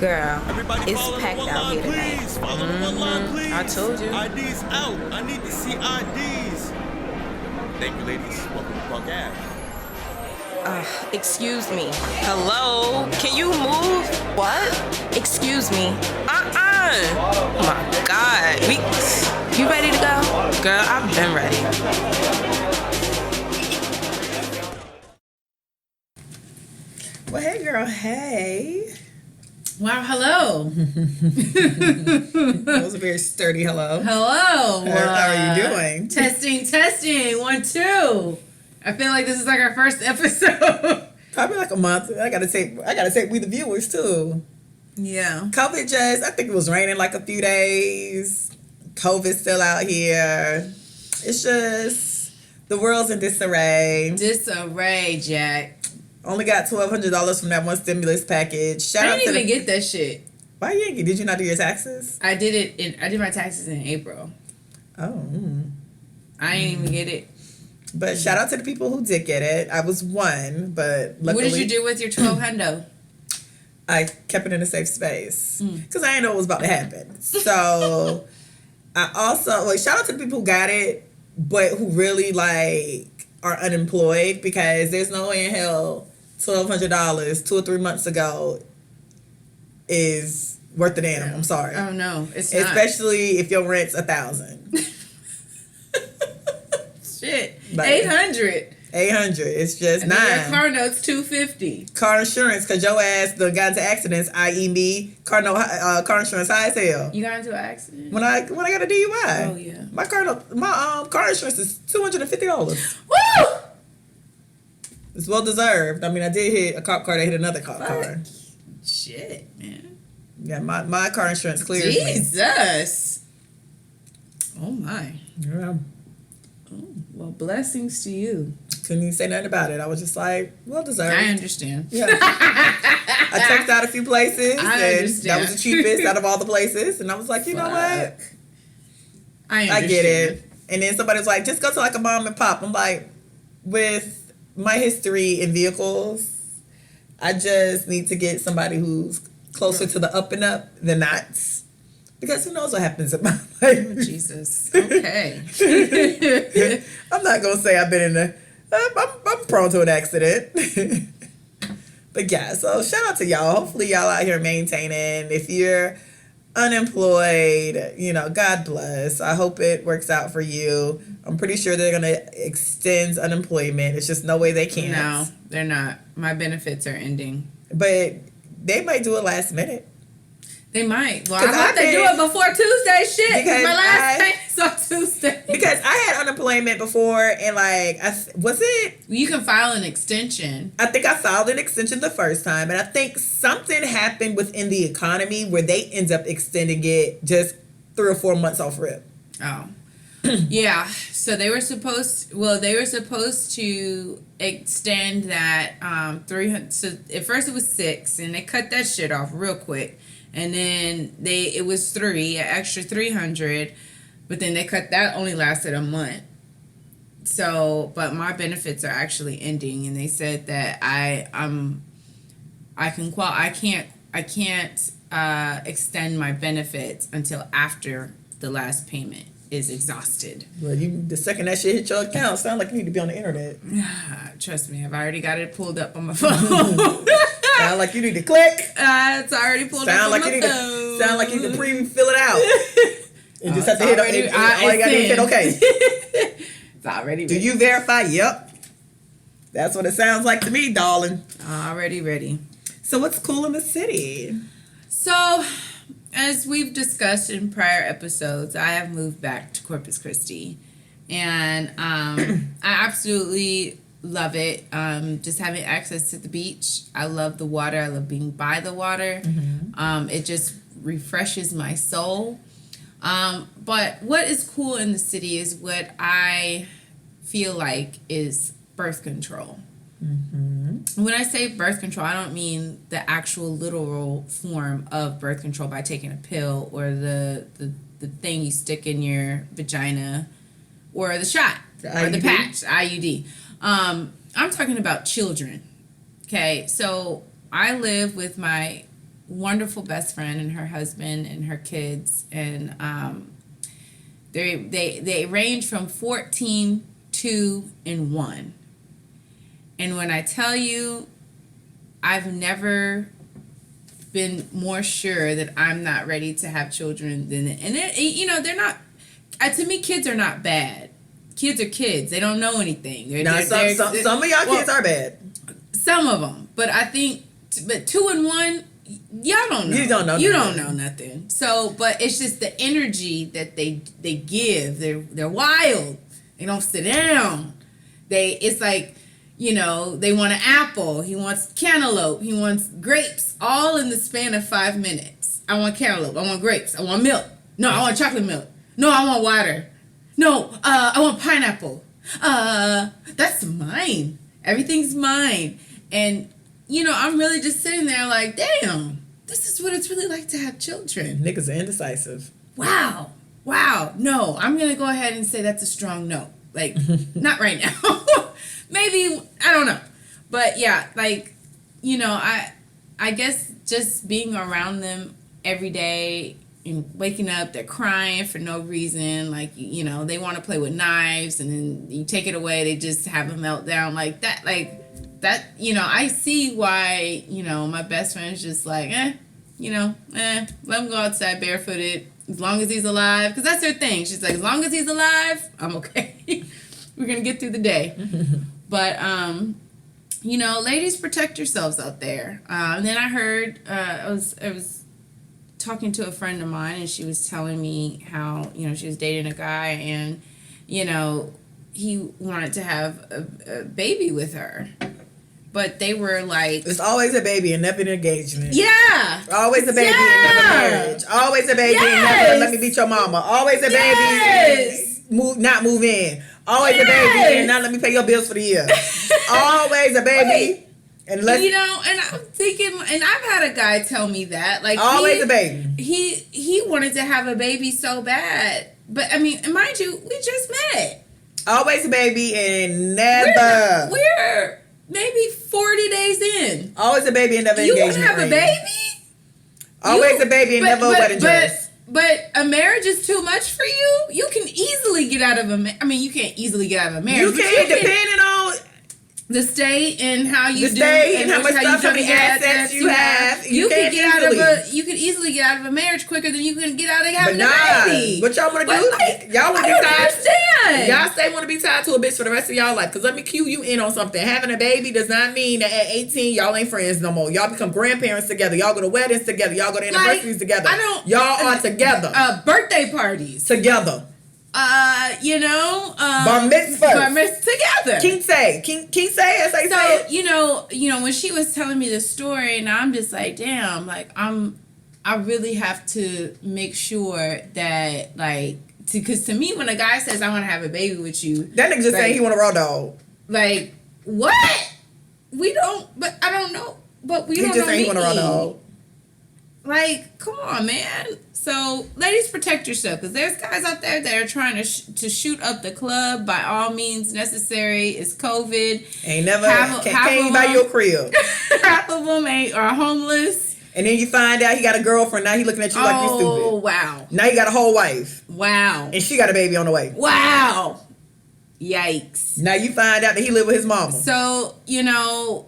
Girl, Everybody it's packed out here tonight. Please. Follow the one line, please. I told you. IDs out. I need to see IDs. Thank you, ladies. Welcome to Park Ave. Excuse me. Hello? Can you move? What? Excuse me. Oh my God. You ready to go? Girl, I've been ready. Well, hey, girl. Hey. Wow, hello. That was a very sturdy hello. Hello. How are you doing? Testing. 1, 2. I feel like this is like our first episode. Probably like a month. I gotta say we the viewers too. Yeah. COVID I think it was raining like a few days. COVID's still out here. It's just, the world's in disarray. Disarray, Jack. Only got $1,200 from that one stimulus package. I didn't even get that shit. Why you ain't get? Did you not do your taxes? I did my taxes in April. Oh. I didn't even get it. But shout out to the people who did get it. I was one, but luckily. What did you do with your $1,200? I kept it in a safe space because I didn't know what was about to happen. So I also shout out to the people who got it, but who really are unemployed, because there's no way in hell $1,200 2 or 3 months ago is worth the damn. I'm sorry. Oh no, it's not. Especially if your rent's $1,000. Shit, 800. 800. It's just and nine. Your car note's $250. Car insurance, because your ass done got into accidents, i.e. me. Car insurance high as hell. You got into an accident? When I got a DUI. Oh yeah. My car insurance is $250. Woo! It's well deserved. I mean, I did hit a cop car that hit another cop car. Shit, man. Yeah, my car insurance clears me. Jesus. Oh my. Yeah. Oh, well, blessings to you. Couldn't even say nothing about it. I was just like, well deserved. I understand. Yeah. I checked out a few places. I understand. That was the cheapest out of all the places. And I was like, you know what? I get it. And then somebody was like, just go to like a mom and pop. I'm like, with my history in vehicles, I just need to get somebody who's closer to the up and up than not. Because who knows what happens in my life. Jesus. Okay. I'm not going to say I've been in I'm prone to an accident. But yeah, so shout out to y'all. Hopefully y'all out here maintaining. If you're unemployed, God bless. I hope it works out for you. I'm pretty sure they're going to extend unemployment. It's just no way they can't. No, they're not. My benefits are ending. But they might do it last minute. They might. Well, I hope they do it before Tuesday. Shit, my last payment's on Tuesday. Because I had unemployment before, and You can file an extension. I think I filed an extension the first time, and I think something happened within the economy where they end up extending it just 3 or 4 months off rip. Oh, yeah. So they were supposed to extend that 300. So at first it was 6, and they cut that shit off real quick. And then it was 3, an extra 300, but then they cut that, only lasted a month. So, but my benefits are actually ending, and they said that I can't extend my benefits until after the last payment is exhausted. Well, the second that shit hit your account, sound like you need to be on the internet. Trust me, I've already got it pulled up on my phone. Sound like you need to click. It's already pulled up on my phone. Sound like you need to pre-fill it out. You just have to hit all you got to hit okay. It's already ready. Do you verify? Yep. That's what it sounds like to me, darling. Already ready. So what's cool in the city? So, as we've discussed in prior episodes, I have moved back to Corpus Christi. And I absolutely love it. Just having access to the beach. I love the water. I love being by the water. Mm-hmm. It just refreshes my soul. But what is cool in the city is what I feel like is birth control. Mm-hmm. When I say birth control, I don't mean the actual literal form of birth control by taking a pill or the thing you stick in your vagina or the shot or the patch, IUD. I'm talking about children. Okay, so I live with my wonderful best friend and her husband and her kids, and they range from 14, 2, and 1. And when I tell you, I've never been more sure that I'm not ready to have children than it. And they're not. To me, kids are not bad. Kids are kids. They don't know anything. Some of y'all kids are bad. Some of them, but I think, 2 and 1, y'all don't know. You don't know. You don't know nothing. So, but it's just the energy that they give. They're wild. They don't sit down. It's like, they want an apple. He wants cantaloupe. He wants grapes, all in the span of 5 minutes. I want cantaloupe. I want grapes. I want milk. No, I want chocolate milk. No, I want water. No, I want pineapple. That's mine. Everything's mine. And, I'm really just sitting there like, damn, this is what it's really like to have children. Niggas are indecisive. Wow. No, I'm going to go ahead and say that's a strong no. Like, not right now. Maybe, I don't know. But yeah, like, I guess just being around them every day and waking up, they're crying for no reason. Like, they want to play with knives, and then you take it away, they just have a meltdown like that. I see why, my best friend's just like, let him go outside barefooted as long as he's alive. Because that's her thing. She's like, as long as he's alive, I'm okay. We're going to get through the day. But, ladies, protect yourselves out there. And then I heard, I was talking to a friend of mine, and she was telling me how, she was dating a guy, and, he wanted to have a baby with her. But they were like... It's always a baby and never an engagement. Yeah. Always a baby and never marriage. Always a baby and never let me beat your mama. Always a baby and not move in. Always a baby and not let me pay your bills for the year. Always a baby. And and I'm thinking, and I've had a guy tell me that. Like, always a baby. He wanted to have a baby so bad. But, I mean, mind you, we just met. Always a baby and never. We're maybe 40 days in. Always a baby and never you engagement. You want to have a baby? Always a baby and never a wedding dress. But a marriage is too much for you? You can easily get out of you can't easily get out of a marriage. You can, depending on the state and how you do and how much stuff, how many assets you have. You can easily get out of a marriage quicker than you can get out of having a baby. What y'all want to do? Y'all want to be tied? Y'all say want to be tied to a bitch for the rest of y'all life. Because let me cue you in on something. Having a baby does not mean that at 18 y'all ain't friends no more. Y'all become grandparents together. Y'all go to weddings together. Y'all go to anniversaries together. Y'all are together. Birthday parties together. Bar mitzvahs together. Kinsey, as they say. When she was telling me the story, and I'm just like, damn, like I really have to make sure that, like, because to me, when a guy says I want to have a baby with you, that nigga just saying he want a raw dog. Like, what? We don't, but I don't know, but we don't know. He just saying he want a raw dog. Like, come on, man. So, ladies, protect yourself, because there's guys out there that are trying to shoot up the club by all means necessary. It's COVID. Ain't never can't buy your crib. Half of them are homeless. And then you find out he got a girlfriend. Now he looking at you like you stupid. Oh, wow. Now he got a whole wife. Wow. And she got a baby on the way. Wow. Yikes. Now you find out that he live with his mama. So,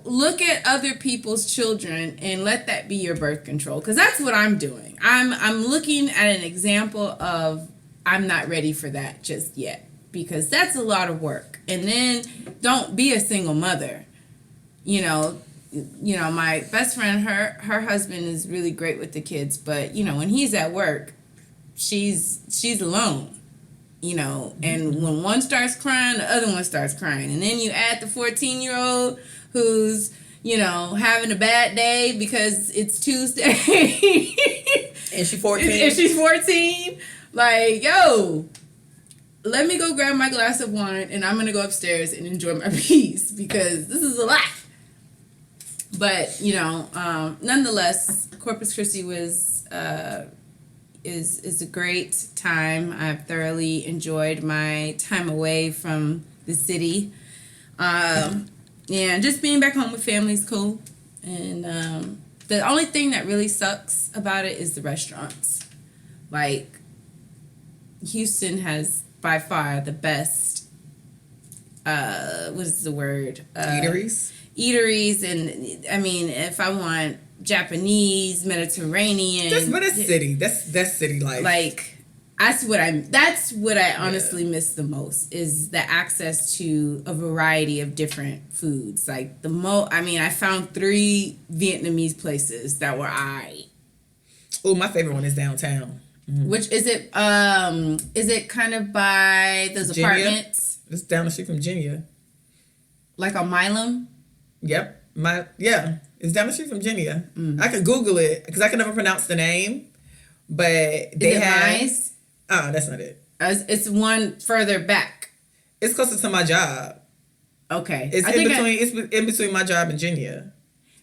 look at other people's children and let that be your birth control. Because that's what I'm doing. I'm looking at an example of I'm not ready for that just yet. Because that's a lot of work. And then don't be a single mother. My best friend, her husband is really great with the kids. But, when he's at work, she's alone. And when one starts crying, the other one starts crying. And then you add the 14-year-old who's, having a bad day because it's Tuesday. And she's 14. And she's 14. Like, yo, let me go grab my glass of wine and I'm going to go upstairs and enjoy my peace because this is a lot. But, nonetheless, Corpus Christi was... is a great time. I've thoroughly enjoyed my time away from the city. And just being back home with family is cool. And The only thing that really sucks about it is the restaurants. Like, Houston has by far the best, what is the word? Eateries. And I mean, if I want Japanese, Mediterranean. That's city. That's city life. Like, that's what I honestly miss the most, is the access to a variety of different foods. Like I found 3 Vietnamese places that were Oh, my favorite one is downtown. Mm-hmm. Which is it? Is it kind of by those apartments? It's down the street from Genia. Like on Milam? Yep. It's down the street from Genia. I can Google it because I can never pronounce the name. But they have. Nice? Oh, that's not it. It's one further back. It's closer to my job. Okay. It's in between my job and Genia.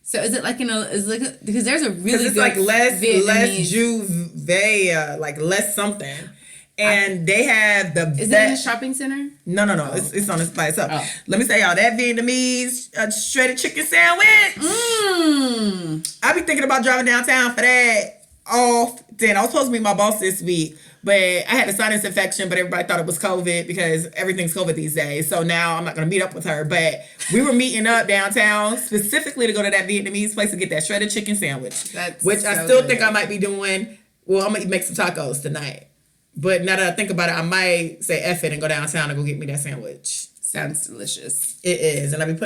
So is it like because there's a really it's good like less Vietnamese. Juve, like less something. And they have the Is it in the shopping center? No. Oh. It's on its by itself. Oh. Let me say y'all, that Vietnamese shredded chicken sandwich. I be thinking about driving downtown for that often. I was supposed to meet my boss this week, but I had a sinus infection, but everybody thought it was COVID because everything's COVID these days. So now I'm not going to meet up with her. But we were meeting up downtown specifically to go to that Vietnamese place to get that shredded chicken sandwich. Which I still think I might be doing. Well, I'm going to make some tacos tonight. But now that I think about it, I might say F it and go downtown and go get me that sandwich. Sounds delicious. It is. And I be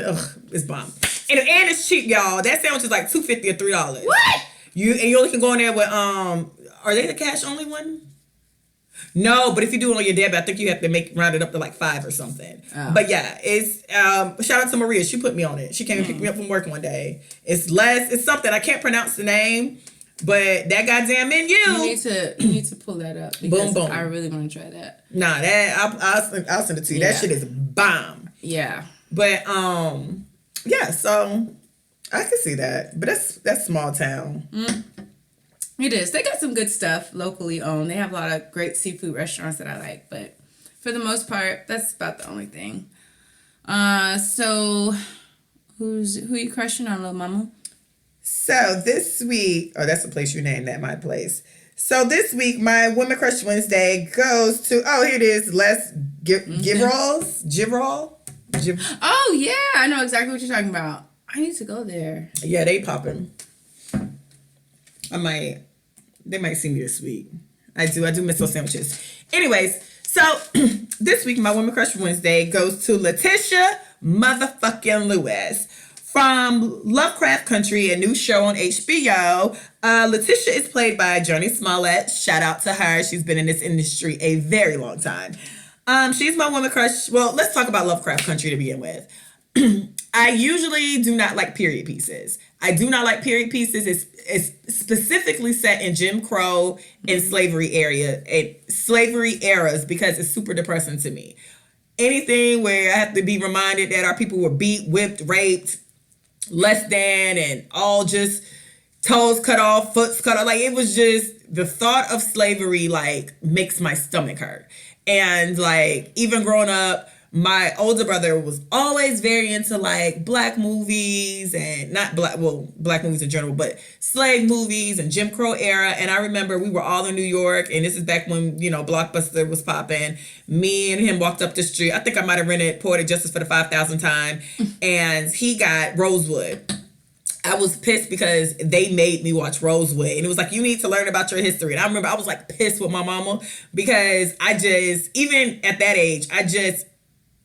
it's bomb. And it's cheap, y'all. That sandwich is like $2.50 or $3. What? You only can go in there with, are they the cash only one? No, but if you do it on your debit, I think you have to round it up to like 5 or something. Oh. But yeah, it's shout out to Maria. She put me on it. She came and picked me up from work one day. It's something I can't pronounce the name, but that goddamn menu. You need to pull that up because boom. I really want to try that. Nah, I'll send it to you. Yeah. That shit is bomb. Yeah. But yeah. So I can see that, but that's small town. It is. They got some good stuff locally owned. They have a lot of great seafood restaurants that I like, but for the most part, that's about the only thing. So who you crushing on, little mama? So this week, that's the place you named that, my place. So this week, my Women Crush Wednesday goes to, here it is, Les Givralls. Oh yeah, I know exactly what you're talking about. I need to go there. Yeah, they popping. They might see me this week. I do miss those sandwiches. Anyways, so this week, my Women Crush Wednesday goes to Letitia motherfucking Lewis from LoveCraftCountry, a new show on HBO. Letitia is played by Jurnee Smollett. Shout out to her. She's been in this industry a very long time. She's my Women Crush. Well, let's talk about LoveCraftCountry to begin with. I usually do not like period pieces. I do not like period pieces. It's specifically set in Jim Crow and slavery eras because it's super depressing to me. Anything where I have to be reminded that our people were beat, whipped, raped, less than, and all just toes cut off, foots cut off. Like, it was just the thought of slavery, like, makes my stomach hurt. And like, even growing up, my older brother was always very into like black movies and black movies in general, but slave movies and Jim Crow era. And I remember we were all in New York, and this is back when, Blockbuster was popping. Me and him walked up the street. I think I might have rented Poetic Justice for the 5,000th time. And he got Rosewood. I was pissed because they made me watch Rosewood. And it was like, you need to learn about your history. And I remember I was like pissed with my mama because even at that age,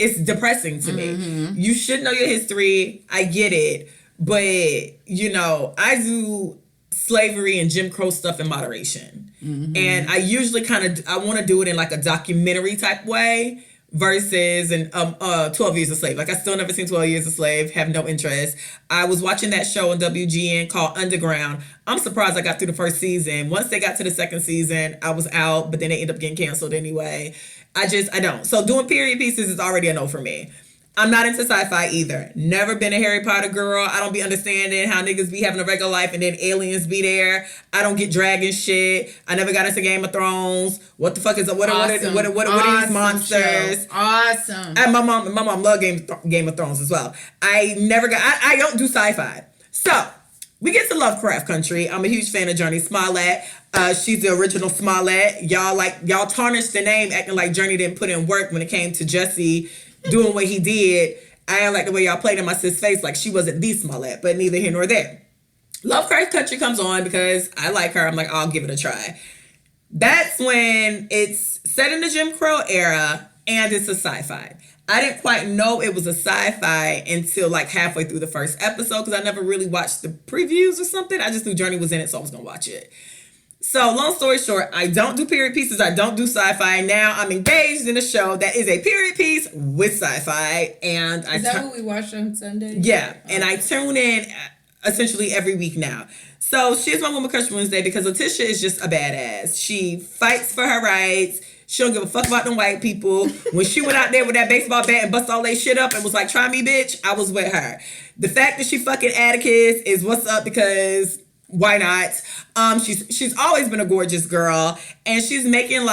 it's depressing to me. You should know your history. I get it. But, I do slavery and Jim Crow stuff in moderation. And I usually I want to do it in like a documentary type way versus 12 Years a Slave. Like, I still never seen 12 Years a Slave, have no interest. I was watching that show on WGN called Underground. I'm surprised I got through the first season. Once they got to the second season, I was out, but then they ended up getting canceled anyway. I don't. So doing period pieces is already a no for me. I'm not into sci-fi either. Never been a Harry Potter girl. I don't be understanding how niggas be having a regular life and then aliens be there. I don't get dragon shit. I never got into Game of Thrones. What the fuck is what are these monsters? Show. Awesome. And my mom loved Game of Thrones as well. I don't do sci-fi. So we get to Lovecraft Country. I'm a huge fan of Jurnee Smollett. She's the original Smollett. Y'all tarnished the name, acting like Jurnee didn't put in work when it came to Jesse doing what he did. I don't like the way y'all played in my sis face like she wasn't the Smollett, but neither here nor there. Lovecraft Country comes on because I like her. I'm like, I'll give it a try. That's when it's set in the Jim Crow era and it's a sci-fi. I didn't quite know it was a sci-fi until like halfway through the first episode because I never really watched the previews or something. I just knew Jurnee was in it, so I was going to watch it. So long story short, I don't do period pieces. I don't do sci-fi. Now I'm engaged in a show that is a period piece with sci-fi. And Is that what we watched on Sunday? Yeah. And I tune in essentially every week now. So she's my Woman Crush Wednesday because Letitia is just a badass. She fights for her rights. She don't give a fuck about them white people. When she went out there with that baseball bat and bust all that shit up and was like, try me, bitch, I was with her. The fact that she fucking Atticus is what's up because why not? She's always been a gorgeous girl. And she's making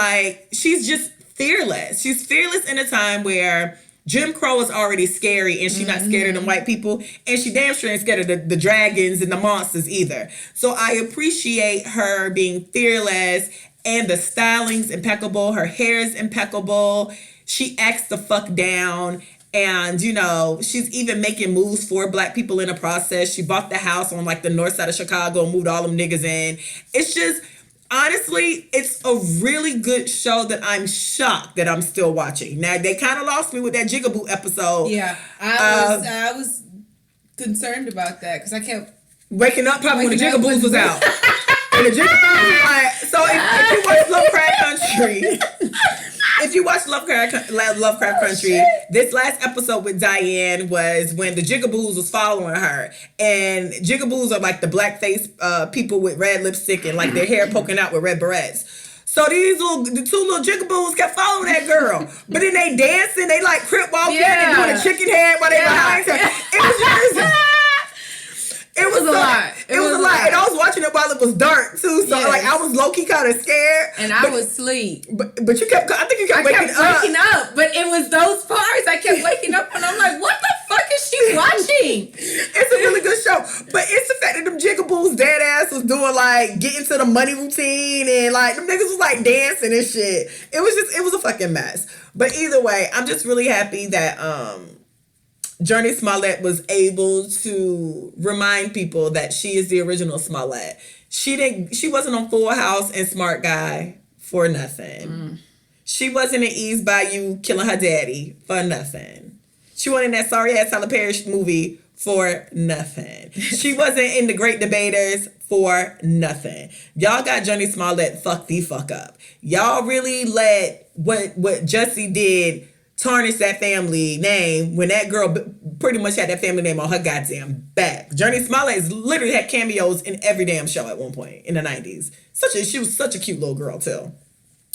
she's just fearless. She's fearless in a time where Jim Crow is already scary and she's not scared of them white people. And she damn sure ain't scared of the dragons and the monsters either. So I appreciate her being fearless and the styling's impeccable. Her hair's impeccable. She acts the fuck down. And, she's even making moves for black people in the process. She bought the house on the north side of Chicago and moved all them niggas in. It's just, honestly, it's a really good show that I'm shocked that I'm still watching. Now, they kind of lost me with that Jigaboo episode. Yeah, I was concerned about that because I kept waking up probably when the Jigaboos was out. And the Jigaboos was like, so if you watch Lovecraft Country, Lovecraft Country, this last episode with Diane was when the Jigaboos was following her. And Jigaboos are like the blackface people with red lipstick and their hair poking out with red berets. So the two little Jigaboos kept following that girl. But then they dancing, they crip walking and doing a chicken head while they behind her. It was a lot. It was a lot. And I was watching it while it was dark too. So I was low key kind of scared. And I was asleep. But you kept waking up. But it was those parts I kept waking up and I'm like, what the fuck is she watching? It's a really good show. But it's the fact that them Jigaboos dead ass was doing getting to the money routine and them niggas was dancing and shit. It was a fucking mess. But either way, I'm just really happy that Jurnee Smollett was able to remind people that she is the original Smollett. She wasn't on Full House and Smart Guy for nothing. She wasn't in Ease Bayou killing her daddy for nothing. She wasn't in that sorry ass Tyler Perry movie for nothing. She wasn't in The Great Debaters for nothing. Y'all got Jurnee Smollett fuck the fuck up. Y'all really let what Jesse did tarnish that family name when that girl pretty much had that family name on her goddamn back. Jurnee Smollett has literally had cameos in every damn show at one point in the 90s. She was such a cute little girl too.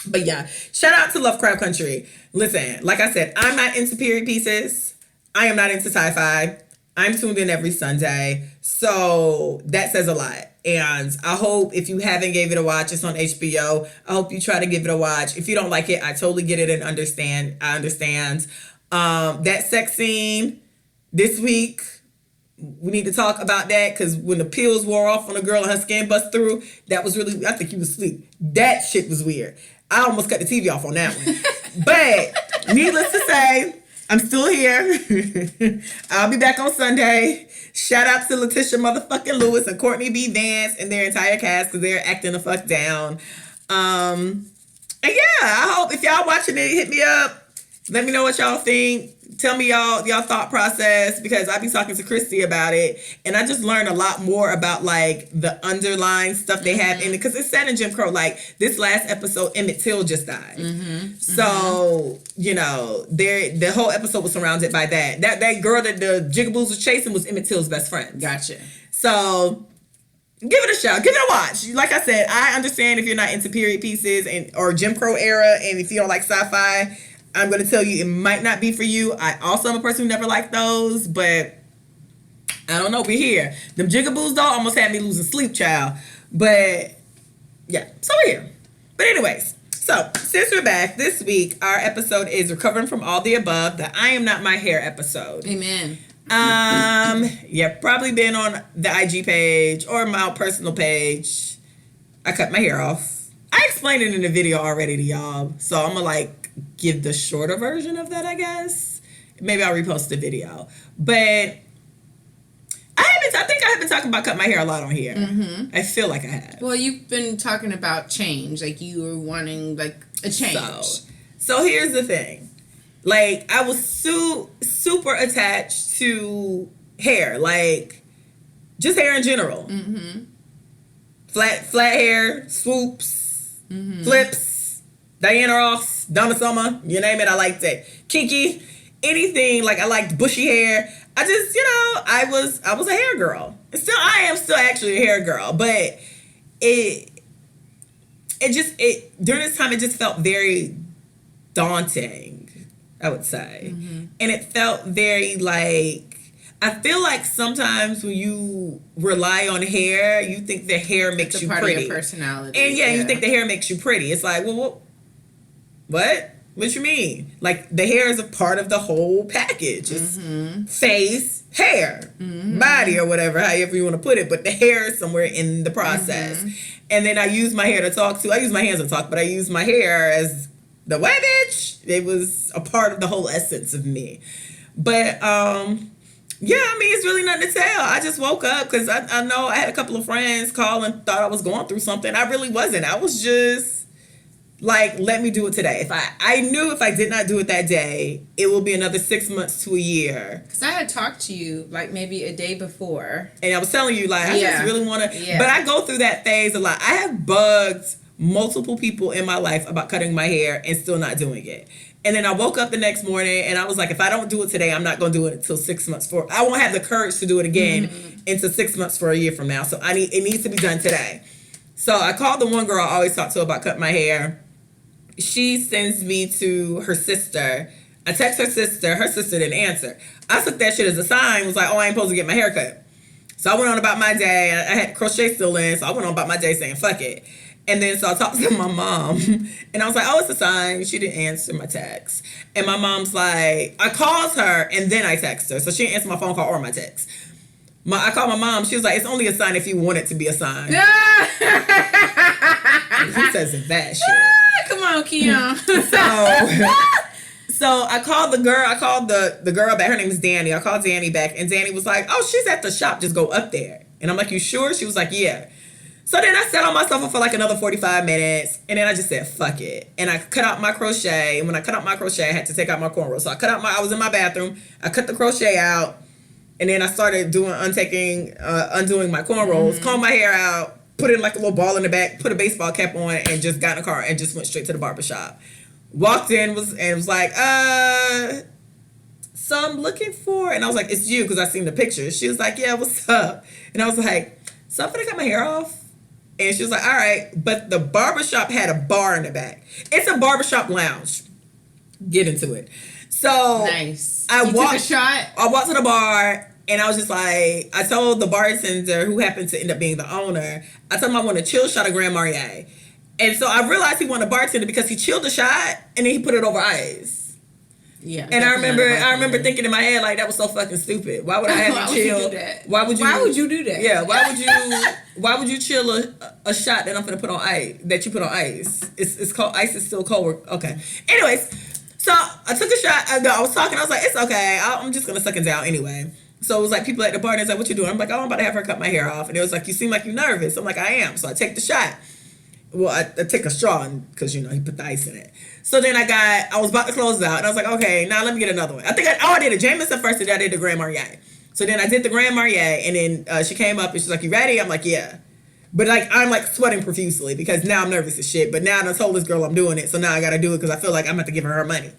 But yeah, shout out to Lovecraft Country. Listen, like I said, I'm not into period pieces. I am not into sci-fi. I'm tuned in every Sunday. So that says a lot. And I hope if you haven't gave it a watch, it's on HBO. I hope you try to give it a watch. If you don't like it, I totally get it and understand. I understand. That sex scene this week, we need to talk about that because when the pills wore off on the girl and her skin bust through, that was really, I think he was asleep. That shit was weird. I almost cut the TV off on that one. But needless to say, I'm still here. I'll be back on Sunday. Shout out to Letitia motherfucking Lewis and Courtney B. Vance and their entire cast because they're acting the fuck down. And yeah, I hope if y'all watching it, hit me up. Let me know what y'all think. Tell me y'all thought process because I be talking to Christy about it and I just learned a lot more about the underlying stuff they have in it because it's set in Jim Crow. This last episode, Emmett Till just died. So, the whole episode was surrounded by that. That girl that the Jigaboos was chasing was Emmett Till's best friend. Gotcha. So give it a shot. Give it a watch. Like I said, I understand if you're not into period pieces or Jim Crow era and if you don't like sci-fi, I'm going to tell you it might not be for you. I also am a person who never liked those, but I don't know. We're here. Them Jigaboos, though, almost had me losing sleep, child. But, yeah. So we're here. But anyways, so since we're back this week, our episode is Recovering from All the Above, the I Am Not My Hair episode. Amen. Yeah, probably been on the IG page or my personal page. I cut my hair off. I explained it in the video already to y'all, so I'm gonna like give the shorter version of that, I guess. Maybe I'll repost the video. But I think I have been talking about cutting my hair a lot on here. Mm-hmm. I feel like I have. Well, you've been talking about change, like you were wanting like a change. So here's the thing. Like, I was super attached to hair, like, just hair in general. Mm-hmm. Flat hair, swoops, flips, Diana Ross, Donna Summer, you name it, I liked it. Kinky, anything, like, I liked bushy hair. I just, I was a hair girl. I am still actually a hair girl, but it during this time, it just felt very daunting, I would say. Mm-hmm. And it felt very like, I feel like sometimes when you rely on hair, you think the hair makes you pretty. It's a part of your personality. And you think the hair makes you pretty. It's like, well, what? What you mean? Like, the hair is a part of the whole package. It's face, hair, body, or whatever, however you want to put it. But the hair is somewhere in the process. Mm-hmm. And then I use my hair to talk to. I use my hands to talk, but I use my hair as the white bitch. It was a part of the whole essence of me. But, it's really nothing to tell. I just woke up because I know I had a couple of friends call and thought I was going through something. I really wasn't. I was just like, let me do it today. If I knew if I did not do it that day, it will be another 6 months to a year. Because I had talked to you like maybe a day before. And I was telling you, like, I just really want to. Yeah. But I go through that phase a lot. I have bugged multiple people in my life about cutting my hair and still not doing it. And then I woke up the next morning and I was like, if I don't do it today, I'm not going to do it until 6 months. I won't have the courage to do it again until 6 months for a year from now. So it needs to be done today. So I called the one girl I always talk to about cutting my hair. She sends me to her sister. I text her sister didn't answer. I took that shit as a sign, was like, oh, I ain't supposed to get my hair cut. So I went on about my day. I had crochet still in, so I went on about my day saying, fuck it. And then so I talked to my mom, and I was like, oh, it's a sign. She didn't answer my text. And my mom's like, I called her, and then I text her. So she didn't answer my phone call or my text. I called my mom. She was like, it's only a sign if you want it to be a sign. He says that shit. Come on, Keon. So I called the girl. I called the girl back. Her name is Danny. I called Danny back, and Danny was like, oh, she's at the shop. Just go up there. And I'm like, you sure? She was like, yeah. So then I sat on my sofa for like another 45 minutes, and then I just said, fuck it. And I cut out my crochet, and when I cut out my crochet, I had to take out my cornrows. So I was in my bathroom, I cut the crochet out, and then I started undoing my cornrows, combed my hair out, put in like a little ball in the back, put a baseball cap on, and just got in the car and just went straight to the barbershop. Walked in, was like, so I'm looking for, and I was like, it's you, because I seen the pictures. She was like, yeah, what's up? And I was like, so I'm gonna cut my hair off. And she was like, all right, but the barbershop had a bar in the back. It's a barbershop lounge. Get into it. So nice. I walked to the bar, and I was just like, I told the bartender, who happened to end up being the owner, I told him I want a chill shot of Grand Marnier. And so I realized he wanted a bartender because he chilled the shot and then he put it over ice. Yeah. And I remember thinking in my head, like, that was so fucking stupid. Why would I have you chill? Why would you do that? Yeah, why would you chill a shot that I'm gonna put on ice, that you put on ice? It's cold. Ice is still cold. Okay. Anyways, so I took a shot. I was talking. I was like, it's okay. I'm just gonna suck it down anyway. So it was like people at the bar, and it's like, what you doing? I'm like, oh, I'm about to have her cut my hair off. And it was like, you seem like you're nervous. I'm like, I am. So I take the shot. Well, I take a straw because, he put the ice in it. So then I was about to close it out, and I was like, okay, now let me get another one. I did a Jameson first, and then I did the Grand Marnier. So then I did the Grand Marnier, and then she came up, and she's like, you ready? I'm like, yeah. But, like, I'm, like, sweating profusely because now I'm nervous as shit. But now I told this girl I'm doing it, so now I got to do it because I feel like I'm going to give her money.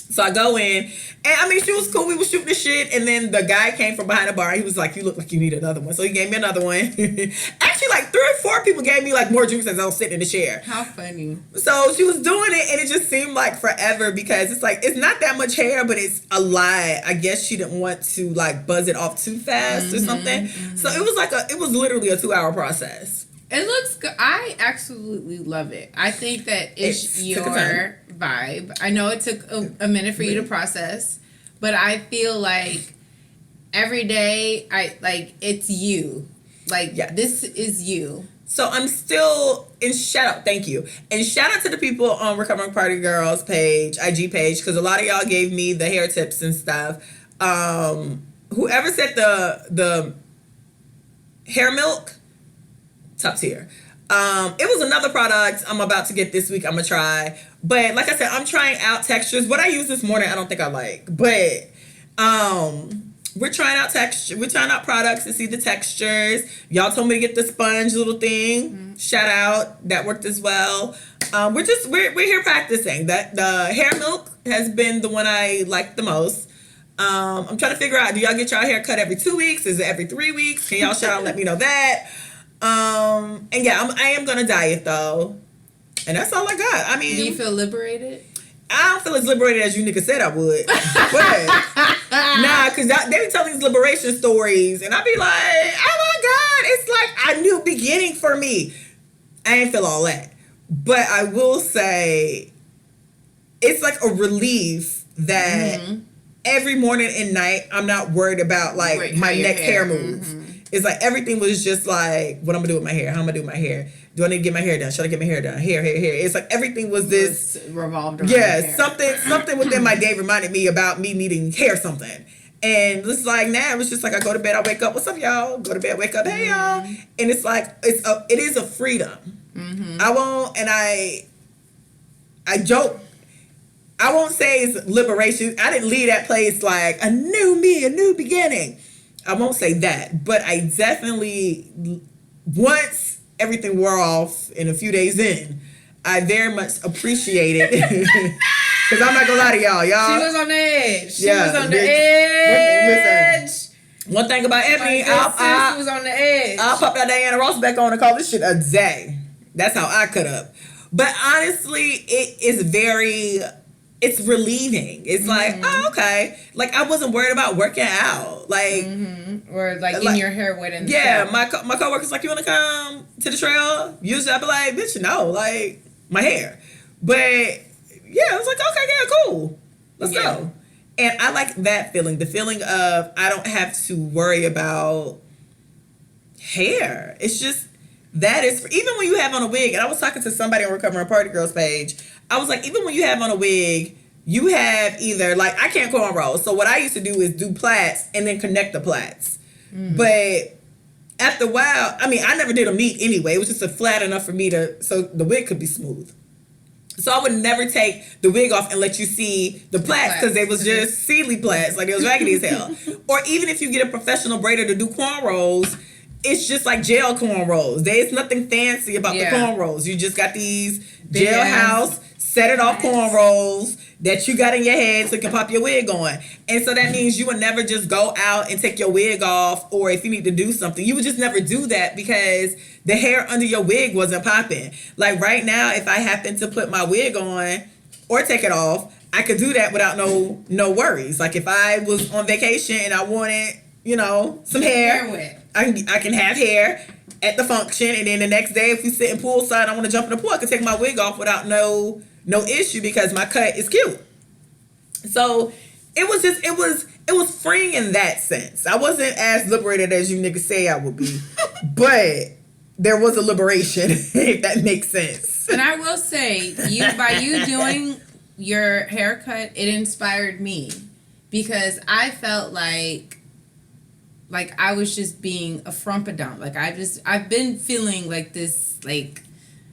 So I go in, and, she was cool. We were shooting the shit, and then the guy came from behind the bar. He was like, you look like you need another one. So he gave me another one. Actually, like, 3 or 4 people gave me, like, more drinks as I was sitting in the chair. How funny. So she was doing it, and it just seemed like forever because it's, like, it's not that much hair, but it's a lot. I guess she didn't want to, like, buzz it off too fast or something. Mm-hmm. So it was literally a 2-hour process. It looks good. I absolutely love it. I think that it's your vibe. I know it took a minute for you to process, but I feel like every day, it's you. This is you. So I'm still in shout out. Thank you. And shout out to the people on Recovering Party Girls page, IG page, because a lot of y'all gave me the hair tips and stuff. Whoever said the hair milk, top tier. It was another product I'm about to get this week. I'm gonna try, but like I said, I'm trying out textures. What I used this morning, I don't think I like, but we're trying out texture. We're trying out products to see the textures. Y'all told me to get the sponge little thing. Mm-hmm. Shout out, that worked as well. We're here practicing. That the hair milk has been the one I like the most. I'm trying to figure out, do y'all get y'all hair cut every 2 weeks? Is it every 3 weeks? Can y'all shout out and let me know that? And yeah, I am gonna diet though, and that's all I got. I mean, do you feel liberated? I don't feel as liberated as you niggas said I would, but nah, because they be telling these liberation stories, and I be like, oh my god, it's like a new beginning for me. I ain't feel all that, but I will say, it's like a relief that every morning and night I'm not worried about like my next hair move. Mm-hmm. It's like everything was just like, what I'm gonna do with my hair? How I'm gonna do my hair? Do I need to get my hair done? Should I get my hair done? Hair. It's like everything was this revolved around. Yeah, something within my day reminded me about me needing hair something. And it's like now it's just like I go to bed, I wake up. What's up, y'all? Go to bed, wake up. Hey, y'all. And it's like it is a freedom. Mm-hmm. I won't, and I joke. I won't say it's liberation. I didn't leave that place like a new me, a new beginning. I won't say that, but I definitely, once everything wore off and a few days in, I very much appreciated it. Because I'm not going to lie to y'all. She was on the edge. She was on the edge. Listen, one thing about Ebony, I was on the edge. I'll pop that Diana Ross back on and call this shit a day. That's how I cut up. But honestly, it's relieving. It's like, oh, okay. Like, I wasn't worried about working out. Like, or like getting your hair wet and yeah, stuff. My coworker's like, you want to come to the trail? Usually I'd be like, bitch, no, like, my hair. But, yeah, I was like, okay, yeah, cool. Let's go. And I like that feeling. The feeling of I don't have to worry about hair. It's just, that is, even when you have on a wig, and I was talking to somebody on Recovering Party Girls page, I was like, even when you have on a wig, you have either, like, I can't cornrow. So what I used to do is do plaits and then connect the plaits. But after a while, I mean, I never did a meet anyway. It was just a flat enough for me so the wig could be smooth. So I would never take the wig off and let you see the plaits because they was just silly plaits. Like, it was raggedy as hell. Or even if you get a professional braider to do cornrows, it's just like gel cornrows. There's nothing fancy about the cornrows. You just got these jailhouse, set it off cornrows that you got in your head so you can pop your wig on. And so that means you would never just go out and take your wig off, or if you need to do something, you would just never do that because the hair under your wig wasn't popping. Like right now, if I happen to put my wig on or take it off, I could do that without no worries. Like if I was on vacation and I wanted, some hair, I can have hair at the function, and then the next day if we sit in poolside, I want to jump in the pool, I can take my wig off without no issue because my cut is cute. So it was freeing in that sense. I wasn't as liberated as you niggas say I would be, but there was a liberation, if that makes sense. And I will say, by you doing your haircut, it inspired me because I felt like I was just being a frumpadump. Like I've been feeling like this, like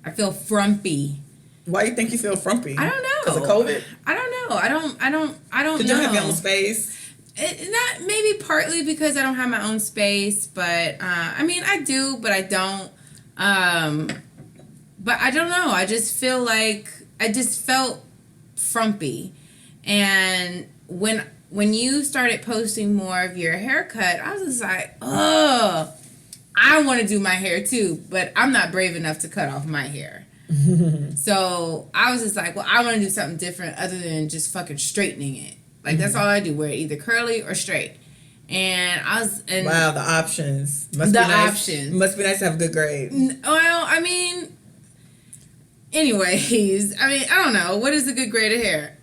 I feel frumpy. Why do you think you feel frumpy? I don't know. Because of COVID? I don't know. I don't know. Did you have your own space? Not maybe partly because I don't have my own space, but I mean I do, but I don't. But I don't know. I just feel like I just felt frumpy, and when you started posting more of your haircut, I was just like, oh, I want to do my hair too, but I'm not brave enough to cut off my hair. So I was just like, well, I want to do something different other than just fucking straightening it. Like, that's all I do, wear it either curly or straight. And wow, the options. Must be nice to have a good grade. Well, I mean, anyways, I don't know. What is a good grade of hair?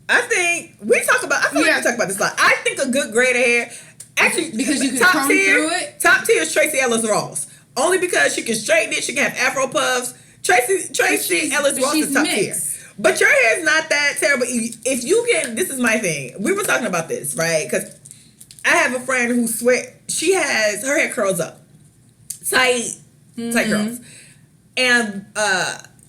I think we talk about, I feel like we talk about this a lot. I think a good grade of hair, Actually, Because you can top comb tier, through it? Top tier is Tracy Ellis Ross. Only because she can straighten it, she can have afro puffs. Tracy Ellis Ross is top tier. But your hair is not that terrible. If you can, this is my thing. We were talking about this, right? Because I have a friend who she has, her hair curls up. Tight curls. And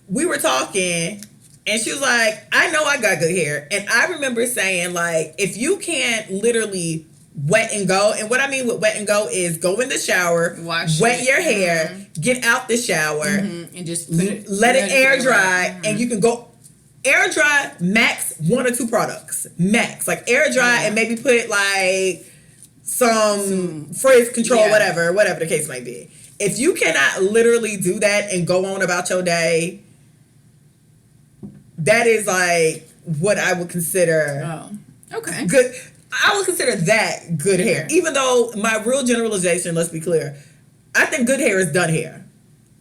we were talking, and she was like, I know I got good hair. And I remember saying, like, if you can't literally wet and go, and what I mean with wet and go is go in the shower, wet your hair, get out the shower, and just let it air dry, and you can go air dry max 1 or 2 products. Max. Like air dry and maybe put like some frizz control, whatever the case might be. If you cannot literally do that and go on about your day, that is like what I would consider good. I would consider that good hair. Even though my real generalization, let's be clear, I think good hair is done hair.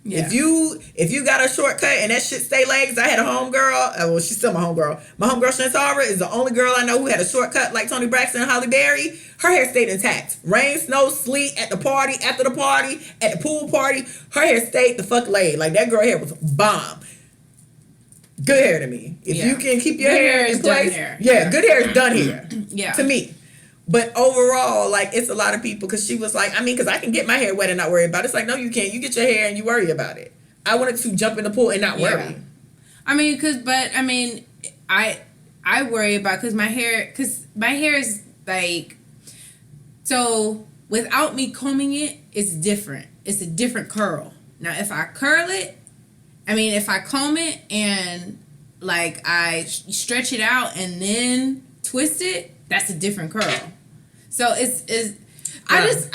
Yeah. If you got a shortcut and that shit stay legs, I had a homegirl. Well, she's still my homegirl. My homegirl Shantara is the only girl I know who had a shortcut like Toni Braxton and Holly Berry. Her hair stayed intact. Rain, snow, sleet, at the party, after the party, at the pool party, her hair stayed the fuck laid. Like that girl hair was bomb. Good hair to me. If you can keep your hair in place, good hair is done hair. To me. But overall, like, it's a lot of people, because she was like, because I can get my hair wet and not worry about it. It's like, no, you can't. You get your hair and you worry about it. I wanted to jump in the pool and not worry. I worry about, because my hair is like, so without me combing it, it's different. It's a different curl. Now, if I curl it, if I comb it and, like, I stretch it out and then twist it, that's a different curl. So it's I just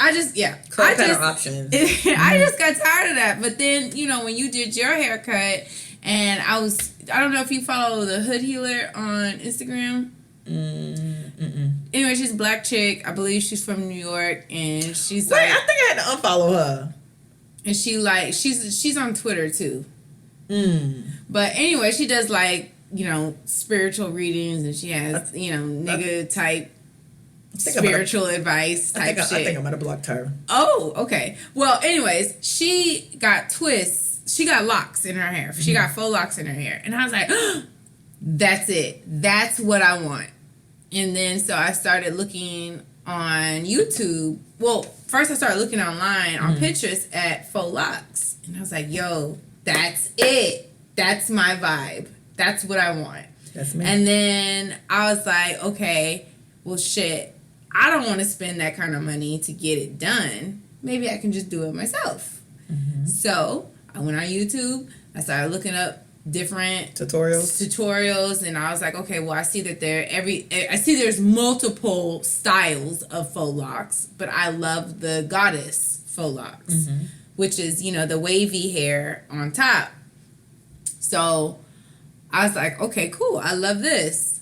curl pattern options. I just got tired of that. But then, when you did your haircut, and I don't know if you follow the Hood Healer on Instagram. Anyway, she's a black chick. I believe she's from New York, and she's I think I had to unfollow her. And she's on Twitter too. But anyway, she does like, spiritual readings, and she has, nigga type spiritual advice type shit. I think I might have blocked her. Oh, okay. Well, anyways, she got twists. She got locks in her hair. She got faux locks in her hair. And I was like, that's it. That's what I want. And then so I started looking on YouTube. Well, first I started looking online on Pinterest at faux locks. And I was like, yo, that's it. That's my vibe. That's what I want. That's me. And then I was like, okay, well, shit, I don't want to spend that kind of money to get it done. Maybe I can just do it myself. So I went on YouTube. I started looking up different tutorials, and I was like, okay, well, I see that there's multiple styles of faux locks, but I love the goddess faux locks, which is, the wavy hair on top. So I was like, okay, cool. I love this.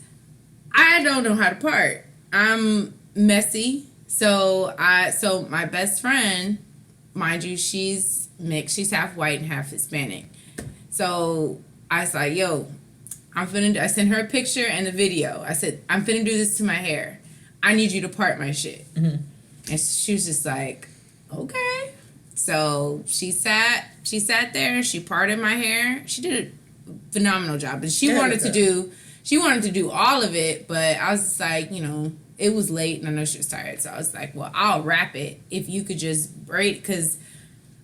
I don't know how to part. I'm messy. So my best friend, mind you, she's mixed. She's half white and half Hispanic. So I was like, yo, I sent her a picture and a video. I said, I'm finna do this to my hair. I need you to part my shit. And she was just like, okay. So she sat there, she parted my hair. She did a phenomenal job. And she wanted to do all of it, but I was just like, it was late and I know she was tired. So I was like, well, I'll wrap it if you could just braid, because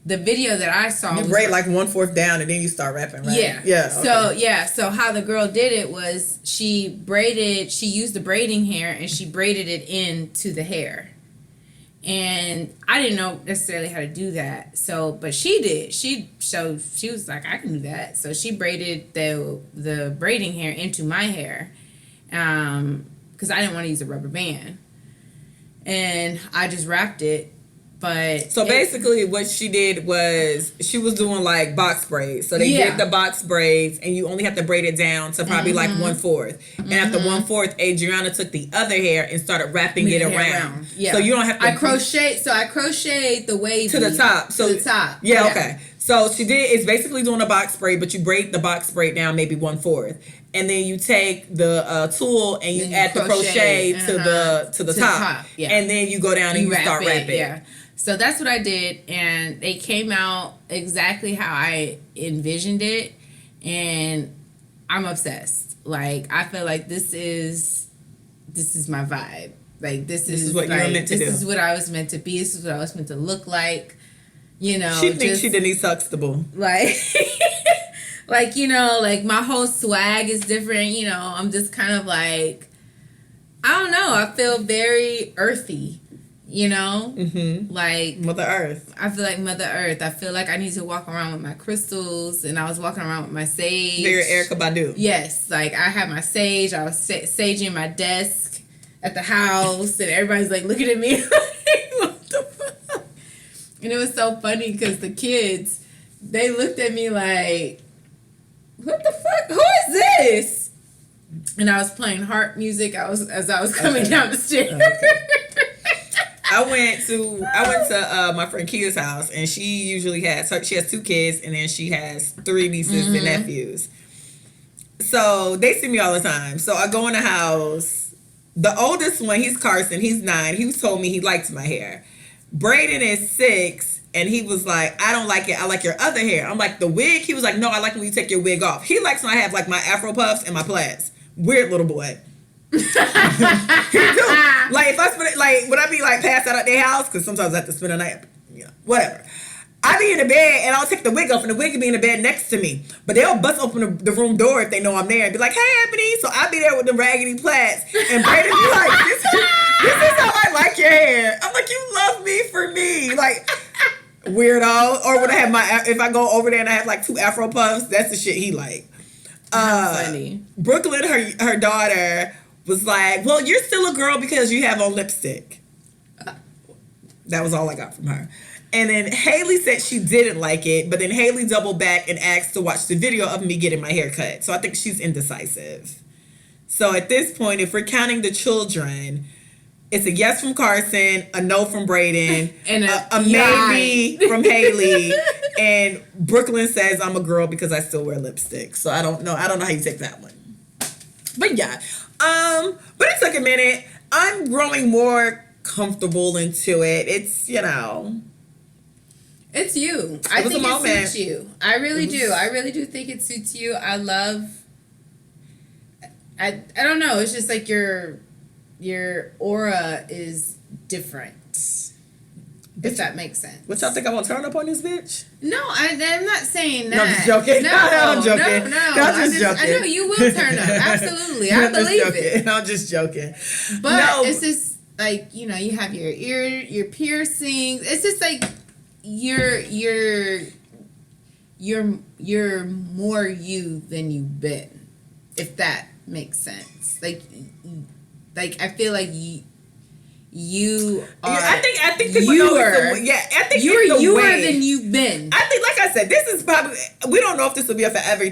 the video that I saw you braid like 1/4 down and then you start wrapping, right? Yeah. Okay. So how the girl did it was she used the braiding hair and she braided it into the hair. And I didn't know necessarily how to do that. So, but she did. She was like, I can do that. So she braided the braiding hair into my hair. Because I didn't want to use a rubber band. And I just wrapped it. But so basically what she did was she was doing like box braids. So they did the box braids and you only have to braid it down to probably like 1/4. And after 1/4, Adriana took the other hair and started wrapping it around. Yeah. So you don't have to I crocheted the wave to the top. So to the top. Yeah, okay. So she did. It's basically doing a box braid, but you break the box braid down maybe 1/4, and then you take the tool and you add the crochet to the top. Yeah. And then you go down and you start wrapping. Yeah. So that's what I did, and they came out exactly how I envisioned it, and I'm obsessed. Like, I feel like this is my vibe. Like, this is what you were meant to do. This is what I was meant to be. This is what I was meant to look like. You know, she thinks she Denise Huxtable. Like, like, you know, like my whole swag is different. You know, I'm just kind of like, I don't know. I feel very earthy. You know, like Mother Earth. I feel like Mother Earth. I feel like I need to walk around with my crystals, and I was walking around with my sage. Very Erykah Badu. Yes, like I had my sage. I was saging my desk at the house, and everybody's like looking at me like, what the fuck? And it was so funny because the kids, they looked at me like, what the fuck? Who is this? And I was playing harp music. As I was coming down the stairs. I went to my friend Kia's house, and she usually has 2 kids, and then she has 3 nieces and nephews. So they see me all the time. So I go in the house. The oldest one, he's Carson. He's 9. He told me he likes my hair. Braden is 6, and he was like, I don't like it. I like your other hair. I'm like, the wig? He was like, no, I like when you take your wig off. He likes when I have like my Afro puffs and my plaids. Weird little boy. He do. Like, if I spend it, like, would I be like passed out at their house? Because sometimes I have to spend a night, you know, whatever. I be in the bed and I'll take the wig off, and the wig will be in the bed next to me. But they'll bust open the room door if they know I'm there and be like, hey, Ebony. So I'll be there with the raggedy plaids. And Brayden be like, this is how I like your hair. I'm like, you love me for me. Like, weirdo. Or when I have if I go over there and I have like 2 Afro puffs, that's the shit he like. Funny. Brooklyn, her daughter, was like, well, you're still a girl because you have on lipstick. That was all I got from her. And then Haley said she didn't like it, but then Haley doubled back and asked to watch the video of me getting my hair cut. So I think she's indecisive. So at this point, if we're counting the children, it's a yes from Carson, a no from Braden, and a maybe from Haley, and Brooklyn says I'm a girl because I still wear lipstick. So I don't know how you take that one. But yeah. But it took a minute. I'm growing more comfortable into it. It's, you know. It's you. I think it suits you. I really do. I really do think it suits you. I don't know. It's just like your aura is different. If that makes sense. What y'all think I won't turn up on this bitch? No, I'm not saying that. No, I'm just joking. No, I'm joking. No, I'm just joking. I know you will turn up. Absolutely. I believe it. I'm just joking. But it's just like, you know, you have your piercings. It's just like you're more you than you've been. If that makes sense. Like I feel like you are. I think people know I think you're newer than you've been. I think, like I said, this is probably, we don't know if this will be a forever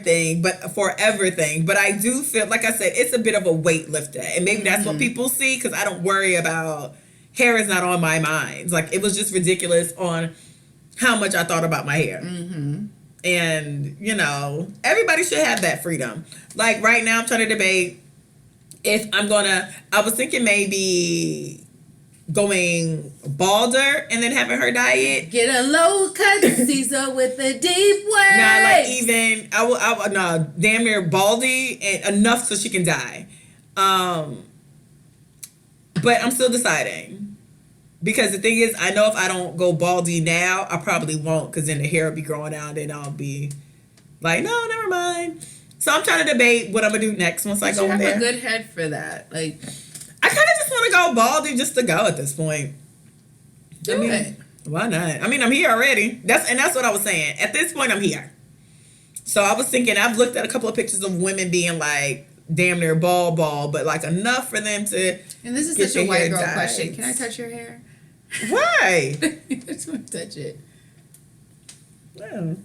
thing, but I do feel, like I said, it's a bit of a weight lifter, and maybe that's what people see, because I don't worry about, hair is not on my mind. Like, it was just ridiculous on how much I thought about my hair. And, you know, everybody should have that freedom. Like, right now I'm trying to debate if I was thinking maybe going balder and then having her dye it. Get a low cut Caesar with a deep wave. Nah, like even I would damn near baldy and enough so she can dye. But I'm still deciding, because the thing is, I know if I don't go baldy now, I probably won't, because then the hair will be growing out and I'll be like, no, never mind. So I'm trying to debate what I'm gonna do next once I go in there. You have a good head for that, like. I kind of just want to go baldy just to go at this point. Do it. Why not? I mean, I'm here already. That's what I was saying. At this point, I'm here. So I was thinking, I've looked at a couple of pictures of women being like damn near bald, but like enough for them to. And this is such a white girl question. Can I touch your hair? Why? I just want to touch it. Well,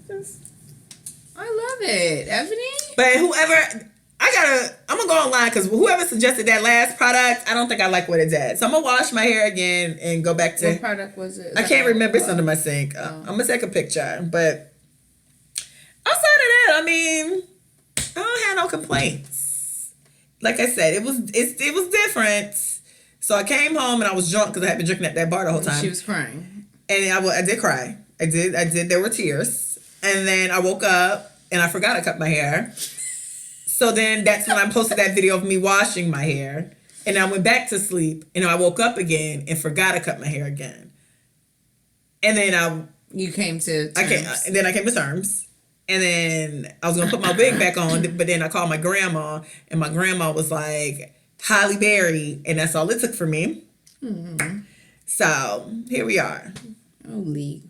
I love it, Ebony. But I'm gonna go online, because whoever suggested that last product, I don't think I like what it did. So I'm gonna wash my hair again and go back to. What product was it? I can't remember. It's under my sink. I'm gonna take a picture, but no complaints. Like I said, it was different. So I came home and I was drunk because I had been drinking at that bar the whole time. She was crying. And I did cry. I did. There were tears. And then I woke up and I forgot I cut my hair. So then that's when I posted that video of me washing my hair. And I went back to sleep and I woke up again and forgot I cut my hair again. And then you came to terms. And then I came to terms. And then I was going to put my wig back on, but then I called my grandma and my grandma was like, Holly Berry, and that's all it took for me. Mm-hmm. So here we are. Oh, Lee.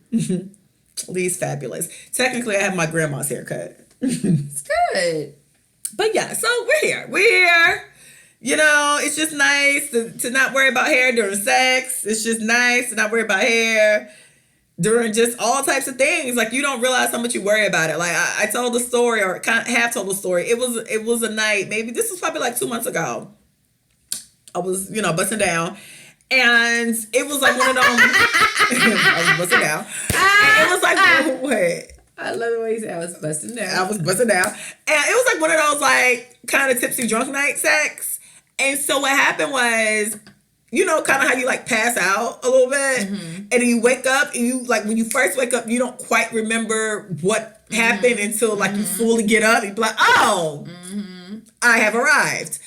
Lee's fabulous. Technically, I have my grandma's haircut. It's good. But yeah, so we're here. We're here. You know, it's just nice to not worry about hair during sex. It's just nice to not worry about hair during just all types of things. Like, you don't realize how much you worry about it. Like, I told the story, or kind of half told the story. It was a night, maybe this was probably like 2 months ago. I was, busting down. And it was like one of them. I was busting down. And it was like, what? I love the way you said I was busting down. I was busting down. And it was like one of those, like, kind of tipsy drunk night sex. And so what happened was, kind of how you, like, pass out a little bit. Mm-hmm. And then you wake up, and you, like, when you first wake up, you don't quite remember what happened until, like, you fully get up. You be like, oh, I have arrived.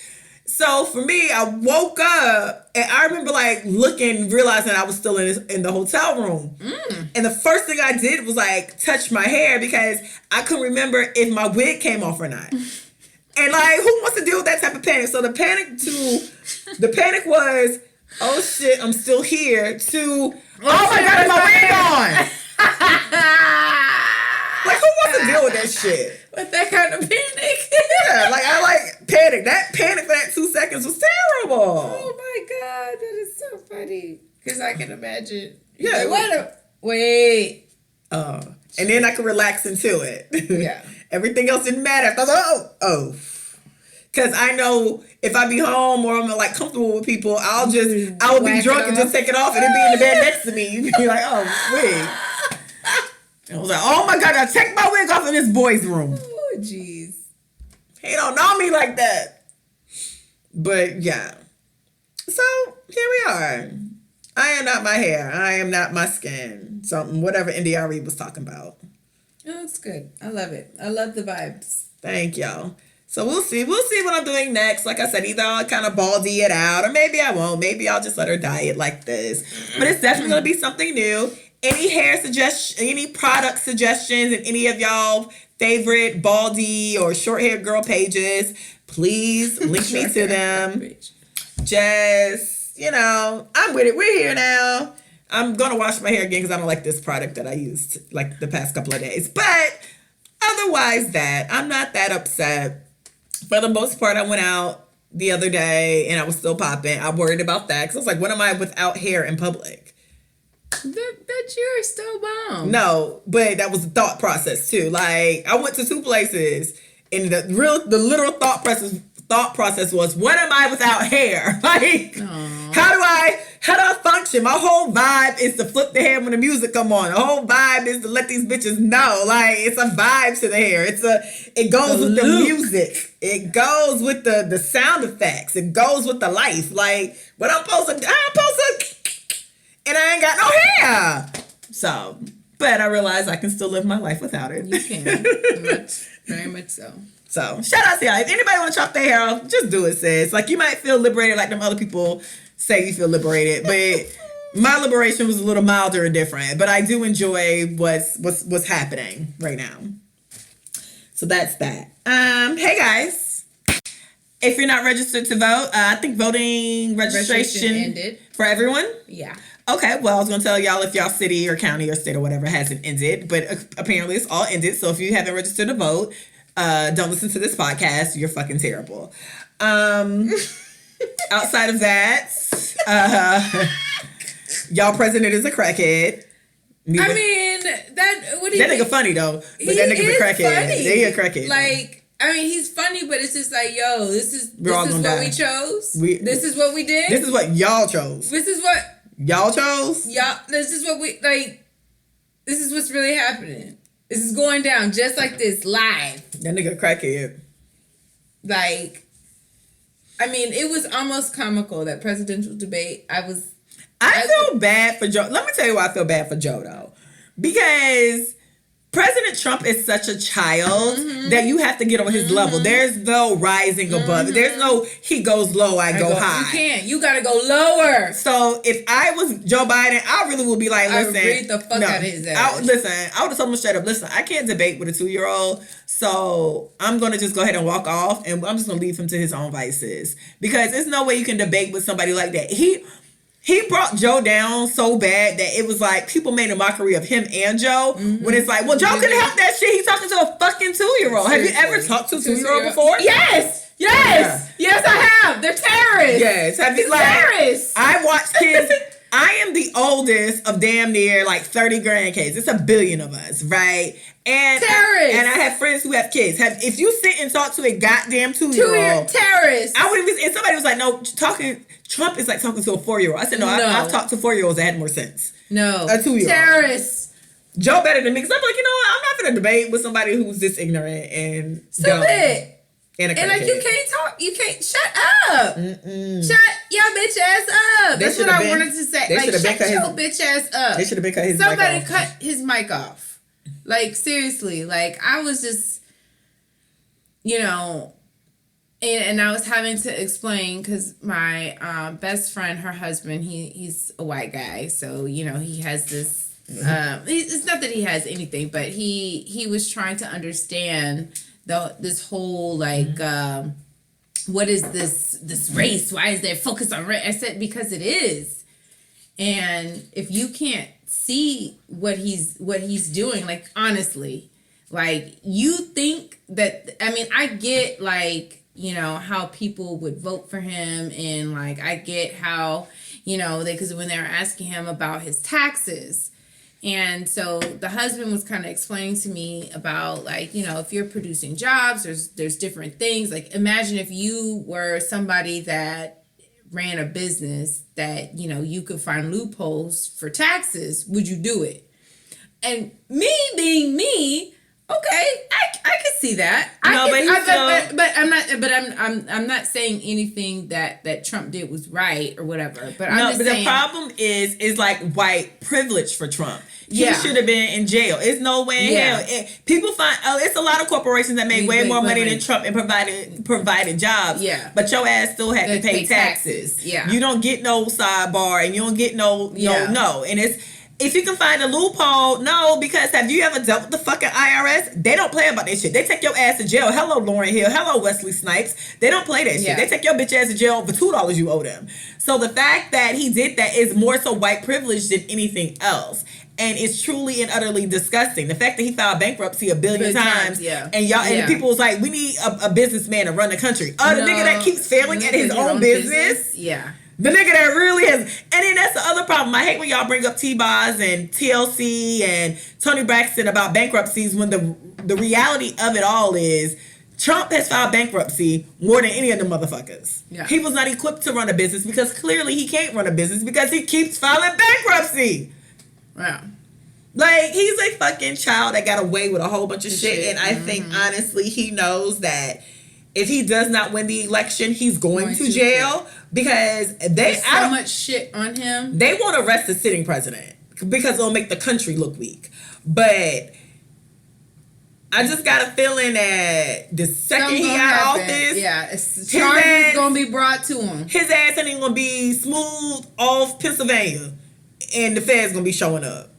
So for me, I woke up and I remember like looking, realizing I was still in the hotel room. And the first thing I did was like touch my hair because I couldn't remember if my wig came off or not. And like, who wants to deal with that type of panic? So the panic was, oh shit, I'm still here, to, oh my God, is my wig on? Like, who wants to deal with that shit? With that kind of panic? Yeah, like, I like panic. That panic for that 2 seconds was terrible. Oh my God, that is so funny. Because I can imagine. Yeah. Like, wait. And then I could relax into it. Yeah. Everything else didn't matter. I was like, oh. Because I know if I be home or I'm like comfortable with people, I will be drunk and just take it off and then be in the bed next to me. You'd be like, oh, wig. I was like, oh my God, I take my wig off in this boy's room. Oh, jeez. He don't know me like that. But yeah. So here we are. I am not my hair. I am not my skin. Something, whatever NDRE was talking about. Oh, it's good. I love it. I love the vibes. Thank y'all. So we'll see. We'll see what I'm doing next. Like I said, either I'll kind of baldy it out or maybe I won't. Maybe I'll just let her dye it like this. But it's definitely going to be something new. Any hair suggestions, any product suggestions, and any of y'all favorite baldy or short hair girl pages, please link me to them. Just, I'm with it. We're here now. I'm going to wash my hair again because I don't like this product that I used like the past couple of days. But otherwise I'm not that upset. For the most part, I went out the other day and I was still popping. I worried about that because I was like, what am I without hair in public? That you're still bomb. No, but that was the thought process too. Like, I went to 2 places and the literal thought process was, what am I without hair? Like, how do I function? My whole vibe is to flip the hair when the music come on. The whole vibe is to let these bitches know. Like, it's a vibe to the hair. It goes with the music. It goes with the sound effects. It goes with the life. Like, what I'm supposed to, and I ain't got no hair. So, but I realize I can still live my life without it. You can. Very much so. So, shout out to y'all. If anybody want to chop their hair off, just do it, sis. Like, you might feel liberated like them other people say you feel liberated, but my liberation was a little milder and different. But I do enjoy what's happening right now. So that's that. Hey guys. If you're not registered to vote, I think voting registration ended for everyone. Yeah. Okay, well, I was going to tell y'all if y'all city or county or state or whatever hasn't ended, but apparently it's all ended. So if you haven't registered to vote, don't listen to this podcast. You're fucking terrible. Outside of that, y'all president is a crackhead. I mean, what do you that nigga funny though, but that nigga's a crackhead. Funny. They a crackhead. Like, I mean, he's funny, but it's just like, yo, this is what we chose. This is what we did. This is what y'all chose. This is what y'all chose. This is what we like. This is what's really happening. This is going down just like this live. That nigga crackhead. Like, I mean, it was almost comical, that presidential debate. I feel bad for Joe. Let me tell you why I feel bad for Joe, though. Because President Trump is such a child that you have to get on his level. There's no rising above it. There's no he goes low, I go high. You can't. You got to go lower. So if I was Joe Biden, I really would be like, listen. I would read the fuck out of his ass. I would have told him straight up, listen, I can't debate with a 2-year-old. So I'm going to just go ahead and walk off, and I'm just going to leave him to his own vices. Because there's no way you can debate with somebody like that. He brought Joe down so bad that it was like people made a mockery of him and Joe when it's like, well, Joe couldn't help that shit. He's talking to a fucking 2-year-old. Have you ever talked to a 2-year-old before? Yes, yes, I have. They're terrorists. Yes, have you terrorists? I watch kids. I am the oldest of damn near like 30 grandkids. It's 1 billion of us, right? And terrorists. And I have friends who have kids. If you sit and talk to a goddamn 2-year-old, terrorists. I would. And somebody was like, no, Trump is like talking to a 4-year-old. I said, no. I've talked to 4-year-olds that had more sense. No. A 2-year-old. Terrorists. Joe better than me, because I'm like, you know what? I'm not going to debate with somebody who's this ignorant and dumb. Stupid. And like, you can't talk. You can't. Shut up. Shut your bitch ass up. That's what I wanted to say. Like, shut your bitch ass up. They should have been cut his mic off. Somebody cut his mic off. Like, seriously. Like, I was just, and I was having to explain, because my best friend, her husband, he's a white guy. So, he has this, it's not that he has anything, but he was trying to understand this whole, like, what is this race? Why is there focus on race? I said, because it is. And if you can't see what he's doing, like, honestly, like, you think that, I mean, I get, like, how people would vote for him, and, like, I get how, because when they were asking him about his taxes, and so the husband was kind of explaining to me about, like, if you're producing jobs, there's different things. Like, imagine if you were somebody that ran a business that, you could find loopholes for taxes, would you do it? And me being me, okay, I could see that. I'm not saying anything that Trump did was right or whatever. But the problem is like white privilege for Trump. He should have been in jail. It's no way in hell. People find it's a lot of corporations that make way more money than Trump and provided jobs. Yeah, but your ass still had to pay taxes. Yeah, you don't get no sidebar, and you don't get no, and it's. If you can find a loophole, no, because have you ever dealt with the fucking IRS? They don't play about that shit. They take your ass to jail. Hello, Lauryn Hill. Hello, Wesley Snipes. They don't play that shit. They take your bitch ass to jail for $2 you owe them. So the fact that he did that is more so white privilege than anything else. And it's truly and utterly disgusting. The fact that he filed bankruptcy a billion times. Yeah. And y'all and people was like, we need a businessman to run the country. The nigga that keeps failing at his own business. Yeah. The nigga that really has, and then that's the other problem. I hate when y'all bring up T-Boz and TLC and Toni Braxton about bankruptcies, when the reality of it all is Trump has filed bankruptcy more than any of the motherfuckers. Yeah. He was not equipped to run a business because clearly he can't run a business because he keeps filing bankruptcy. Wow. Like, he's a fucking child that got away with a whole bunch of shit. And I think, honestly, he knows that if he does not win the election, he's going to jail. Because there's so much shit on him. They won't arrest the sitting president because it'll make the country look weak. But I just got a feeling that the second he got office, charges gonna be brought to him. His ass ain't gonna be smooth off Pennsylvania, and the feds gonna be showing up.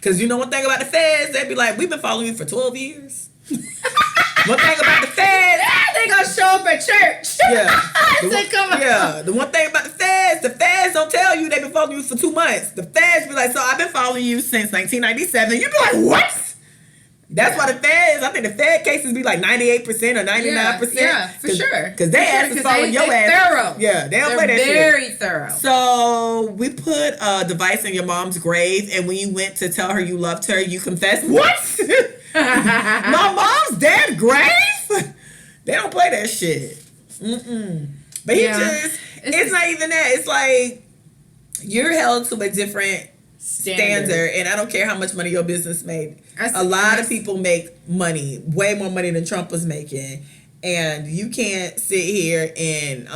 Cause you know one thing about the feds, they be like, we've been following you for 12 years. One thing about the feds, they gonna show up at church. Yeah. The one thing about the feds don't tell you they've been following you for 2 months. The feds be like, so I've been following you since 1997. You be like, what? That's why the feds, I think the Fed cases be like 98% or 99%. Yeah, for sure. Because they ass is following your ass. Thorough. Yeah, they don't play that shit. Very thorough. So we put a device in your mom's grave, and when you went to tell her you loved her, you confessed. What? My mom's dead grave? They don't play that shit. But it's not even that. It's like you're held to a different standard, and I don't care how much money your business made. A lot of people make money, way more money than Trump was making, And you can't sit here and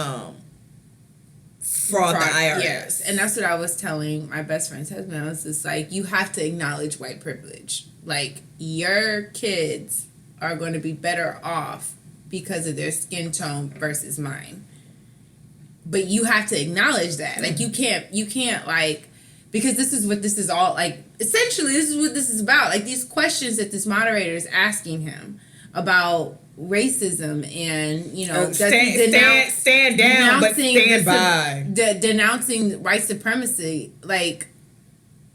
fraud the IRS. Yes, and that's what I was telling my best friend's husband. I was just like, you have to acknowledge white privilege. Like, your kids are going to be better off because of their skin tone versus mine. But you have to acknowledge that. Like, you can't like, because this is what this is all, like, essentially this is what this is about. Like, these questions that this moderator is asking him about racism and, you know, stand down, but stand by. Denouncing white supremacy, like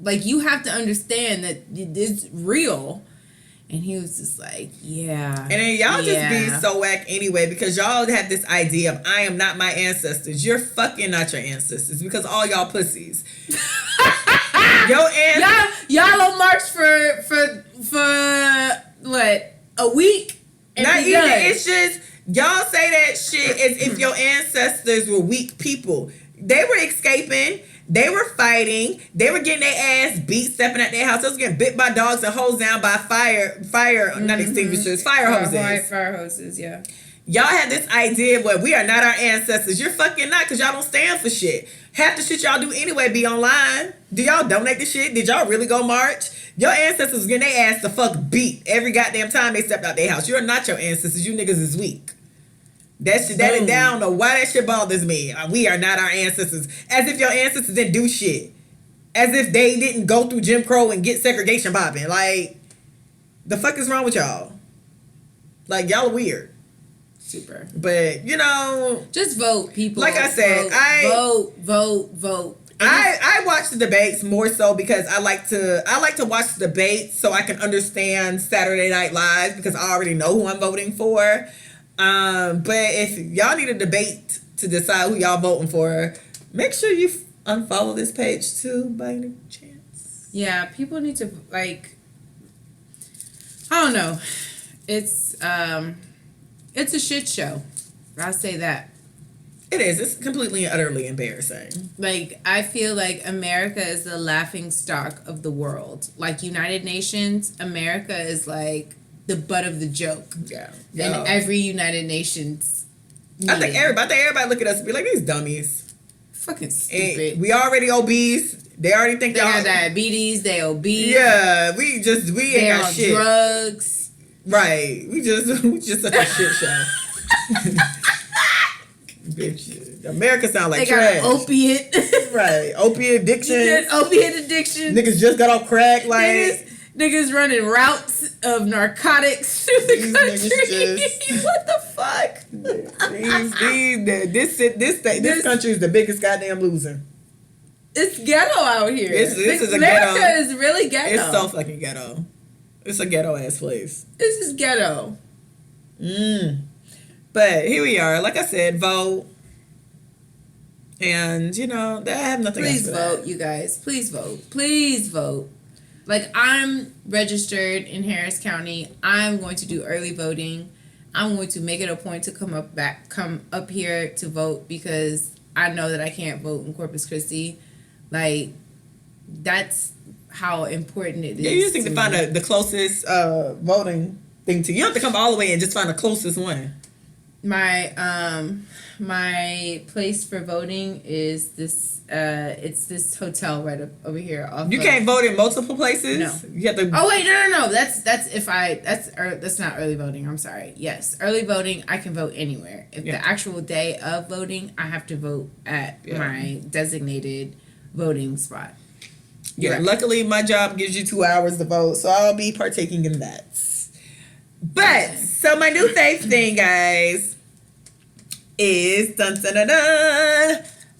you have to understand that it's real. And he was just like, yeah. And then y'all just be so whack anyway, because y'all have this idea of, I am not my ancestors. You're fucking not your ancestors, because all y'all pussies. Y'all will march for what, a week? Not even. It's just y'all say that shit as if your ancestors were weak people. They were escaping. They were fighting. They were getting their ass beat, stepping at their house. They was getting bit by dogs and hosed down by fire, not extinguishers, fire hoses. Fire hoses, yeah. Y'all have this idea where we are not our ancestors. You're fucking not, because y'all don't stand for shit. Half the shit y'all do anyway be online. Do y'all donate the shit? Did y'all really go march? Your ancestors was getting their ass the fuck beat every goddamn time they stepped out their house. You're not your ancestors. You niggas is weak. That shit, I don't know why that shit bothers me. We are not our ancestors. As if your ancestors didn't do shit. As if they didn't go through Jim Crow and get segregation popping. Like, the fuck is wrong with y'all? Like, y'all are weird. Super. But, you know, just vote, people. Like I said, vote. I watch the debates more so because I like to watch the debates so I can understand Saturday Night Live, because I already know who I'm voting for. But if y'all need a debate to decide who y'all voting for, make sure you unfollow this page too, by any chance. Yeah, people need to, like, I don't know. It's a shit show. I'll say that. It is. It's completely and utterly embarrassing. Like, I feel like America is the laughing stock of the world. Like, United Nations, America is like the butt of the joke. Yeah. In every United Nations meeting. I think everybody look at us and be like, these dummies. Fucking stupid. And we already obese. They already think they got diabetes. They obese. Yeah, we ain't got shit. Drugs. Right. We just such a shit show. Bitch, America sound like trash. They got an opiate. Right. Opiate addiction. Opiate addiction. Niggas just got off crack. Like, niggas running routes of narcotics through the country. What the fuck? This country is the biggest goddamn loser. It's ghetto out here. This is a America ghetto. is really ghetto. It's so fucking ghetto. It's a ghetto ass place. This is ghetto. But here we are. Like I said, vote. And, you know, I have nothing else for that. Please vote, you guys. Please vote. Please vote. Like, I'm registered in Harris County. I'm going to do early voting. I'm going to make it a point to come up here to vote, because I know that I can't vote in Corpus Christi. Like, that's how important it is. Yeah, you just need to find the closest voting thing to you. You don't have to come all the way and just find the closest one. My place for voting is this. It's this hotel right up over here. You can't vote in multiple places. No, you have to. Oh wait, no. That's not early voting. I'm sorry. Yes, early voting. I can vote anywhere. If the actual day of voting, I have to vote at my designated voting spot. Yeah. Right. Luckily, my job gives you 2 hours to vote, so I'll be partaking in that. But so my new fave thing, guys, is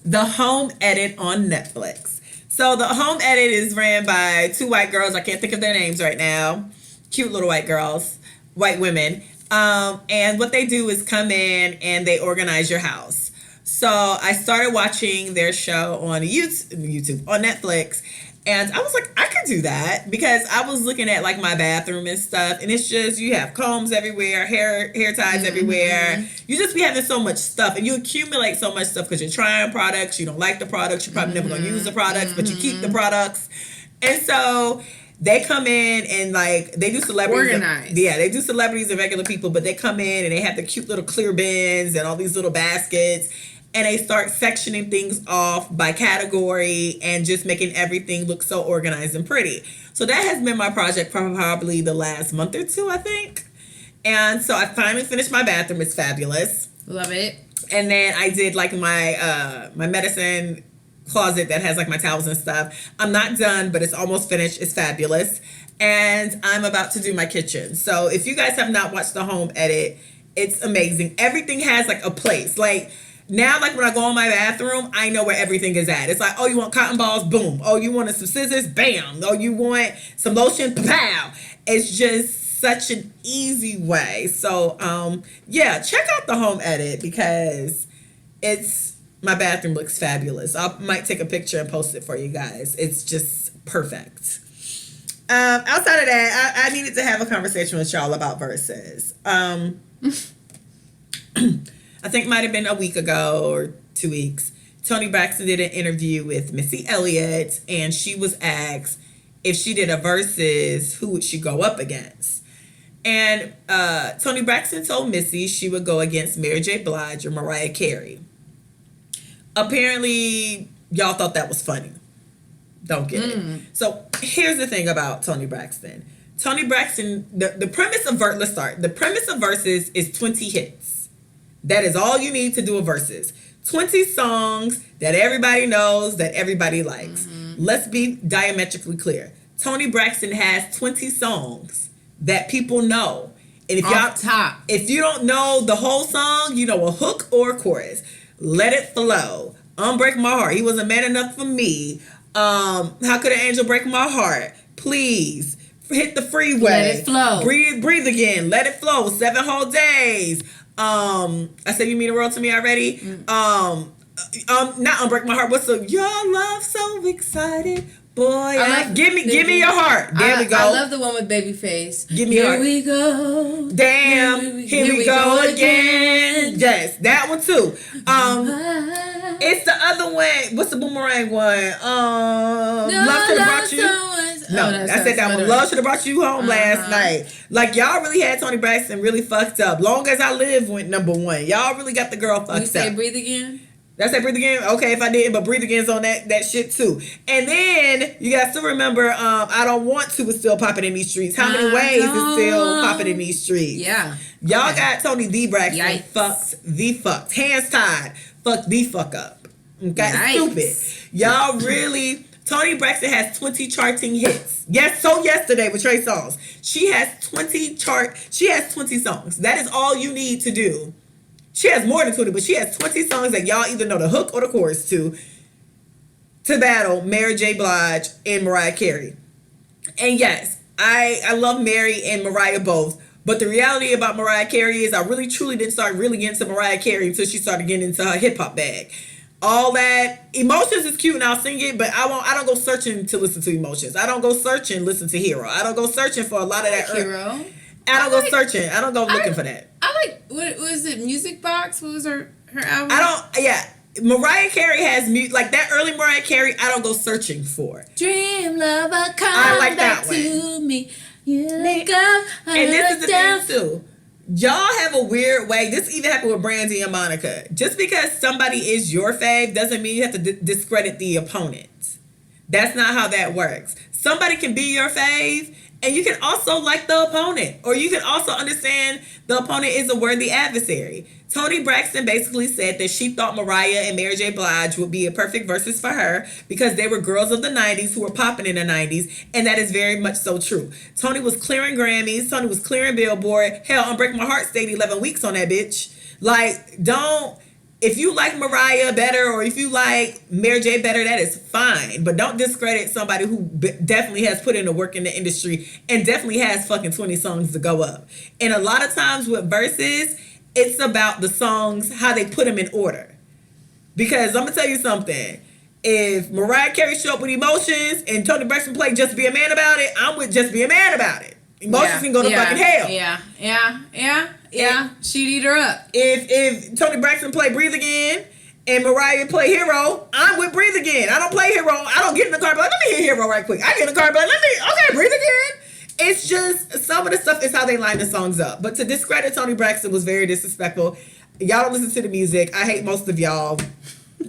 the home edit on Netflix. So the home edit is ran by 2 white girls. I can't think of their names right now. Cute little white girls, white women. And what they do is come in and they organize your house. So I started watching their show on YouTube on Netflix. And I was like, I could do that, because I was looking at like my bathroom and stuff, and it's just, you have combs everywhere, hair ties everywhere. You just be having so much stuff, and you accumulate so much stuff because you're trying products, you don't like the products, you're probably never gonna use the products, but you keep the products. And so They come in and like they do celebrities. Organized. Yeah, they do celebrities and regular people, but they come in and they have the cute little clear bins and all these little baskets. And they start sectioning things off by category and just making everything look so organized and pretty. So that has been my project for probably the last month or two, I think. And so I finally finished my bathroom. It's fabulous. Love it. And then I did like my my medicine closet that has like my towels and stuff. I'm not done, but it's almost finished. It's fabulous. And I'm about to do my kitchen. So if you guys have not watched the home edit, it's amazing. Everything has like a place. Like, now, like when I go in my bathroom, I know where everything is at. It's like, oh, you want cotton balls? Boom. Oh, you want some scissors? Bam. Oh, you want some lotion? Pow. It's just such an easy way. So, yeah, check out the home edit because my bathroom looks fabulous. I might take a picture and post it for you guys. It's just perfect. Outside of that, I needed to have a conversation with y'all about Verzuz. I think it might have been a week ago or 2 weeks. Toni Braxton did an interview with Missy Elliott, and she was asked if she did a Verzuz, who would she go up against? And Toni Braxton told Missy she would go against Mary J. Blige or Mariah Carey. Apparently, y'all thought that was funny. Don't get it. So here's the thing about Toni Braxton. Toni Braxton, the premise of let's start. The premise of Verzuz is 20 hits. That is all you need to do a Verzuz. 20 songs that everybody knows, that everybody likes. Let's be diametrically clear. Toni Braxton has 20 songs that people know. And if you don't know the whole song, you know a hook or a chorus. Let It Flow. Unbreak My Heart. He wasn't man enough for me. How could an angel break my heart? Please. Hit the freeway. Let It Flow. Breathe again. Let It Flow. 7 whole days. I said you mean the world to me already. Not Unbreak My Heart. What's the Your Love So Excited? Boy, give me your heart. There we go. I love the one with Babyface. Give me your heart. Here we go. Damn. Here we go again. Yes, that one too. It's the other one. What's the Boomerang one? Love Should Have Brought You. No, I said that one. Love Should Have Brought You Home last night. Like, y'all really had Toni Braxton really fucked up. Long As I Live went #1. Y'all really got the girl fucked up. You say Breathe Again? That's that Breathe Again? Okay, if I didn't, but Breathe Again's on that shit too. And then you guys still remember I Don't Want To is still popping in these streets. How many ways is still popping in these streets? Yeah. Y'all got Toni D. Braxton Yikes. fucked. Hands tied. Fucked the fuck up. Okay, stupid. Y'all really... Toni Braxton has 20 charting hits. Yes, so yesterday with Trey Songz. She has 20 songs. That is all you need to do. She has more than 20, but she has 20 songs that y'all either know the hook or the chorus to battle Mary J. Blige and Mariah Carey. And yes, I love Mary and Mariah both. But the reality about Mariah Carey is I really truly didn't start really getting into Mariah Carey until she started getting into her hip hop bag. All that Emotions is cute and I'll sing it, but I don't go searching to listen to Emotions. I don't go searching to listen to Hero. I don't go searching for a lot of that. Hero. I don't go searching. I don't go looking for that. I like, what was it, Music Box? What was her album? Mariah Carey has music, like that early Mariah Carey, I don't go searching for. Dream Lover, come I like back that to me. You let go, and this is the thing too. Y'all have a weird way. This even happened with Brandy and Monica. Just because somebody is your fave doesn't mean you have to discredit the opponent. That's not how that works. Somebody can be your fave, and you can also like the opponent. Or you can also understand the opponent is a worthy adversary. Toni Braxton basically said that she thought Mariah and Mary J. Blige would be a perfect Verzuz for her because they were girls of the 90s who were popping in the 90s, and that is very much so true. Toni was clearing Grammys. Toni was clearing Billboard. Hell, Unbreak My Heart stayed 11 weeks on that bitch. Like, if you like Mariah better or if you like Mary J. better, that is fine. But don't discredit somebody who definitely has put in the work in the industry and definitely has fucking 20 songs to go up. And a lot of times with Verzuz, it's about the songs, how they put them in order. Because I'm going to tell you something. If Mariah Carey showed up with Emotions and Toni Braxton played Just Be a Man About It, I'm with Just Be a Man About It. Emotions can go to fucking hell. Yeah. She'd eat her up. If Toni Braxton played Breathe Again and Mariah play Hero, I'm with Breathe Again. I don't play Hero. I don't get in the car, but let me hear Hero right quick. I get in the car, but okay, Breathe Again. It's just, some of the stuff is how they line the songs up. But to discredit Toni Braxton was very disrespectful. Y'all don't listen to the music. I hate most of y'all.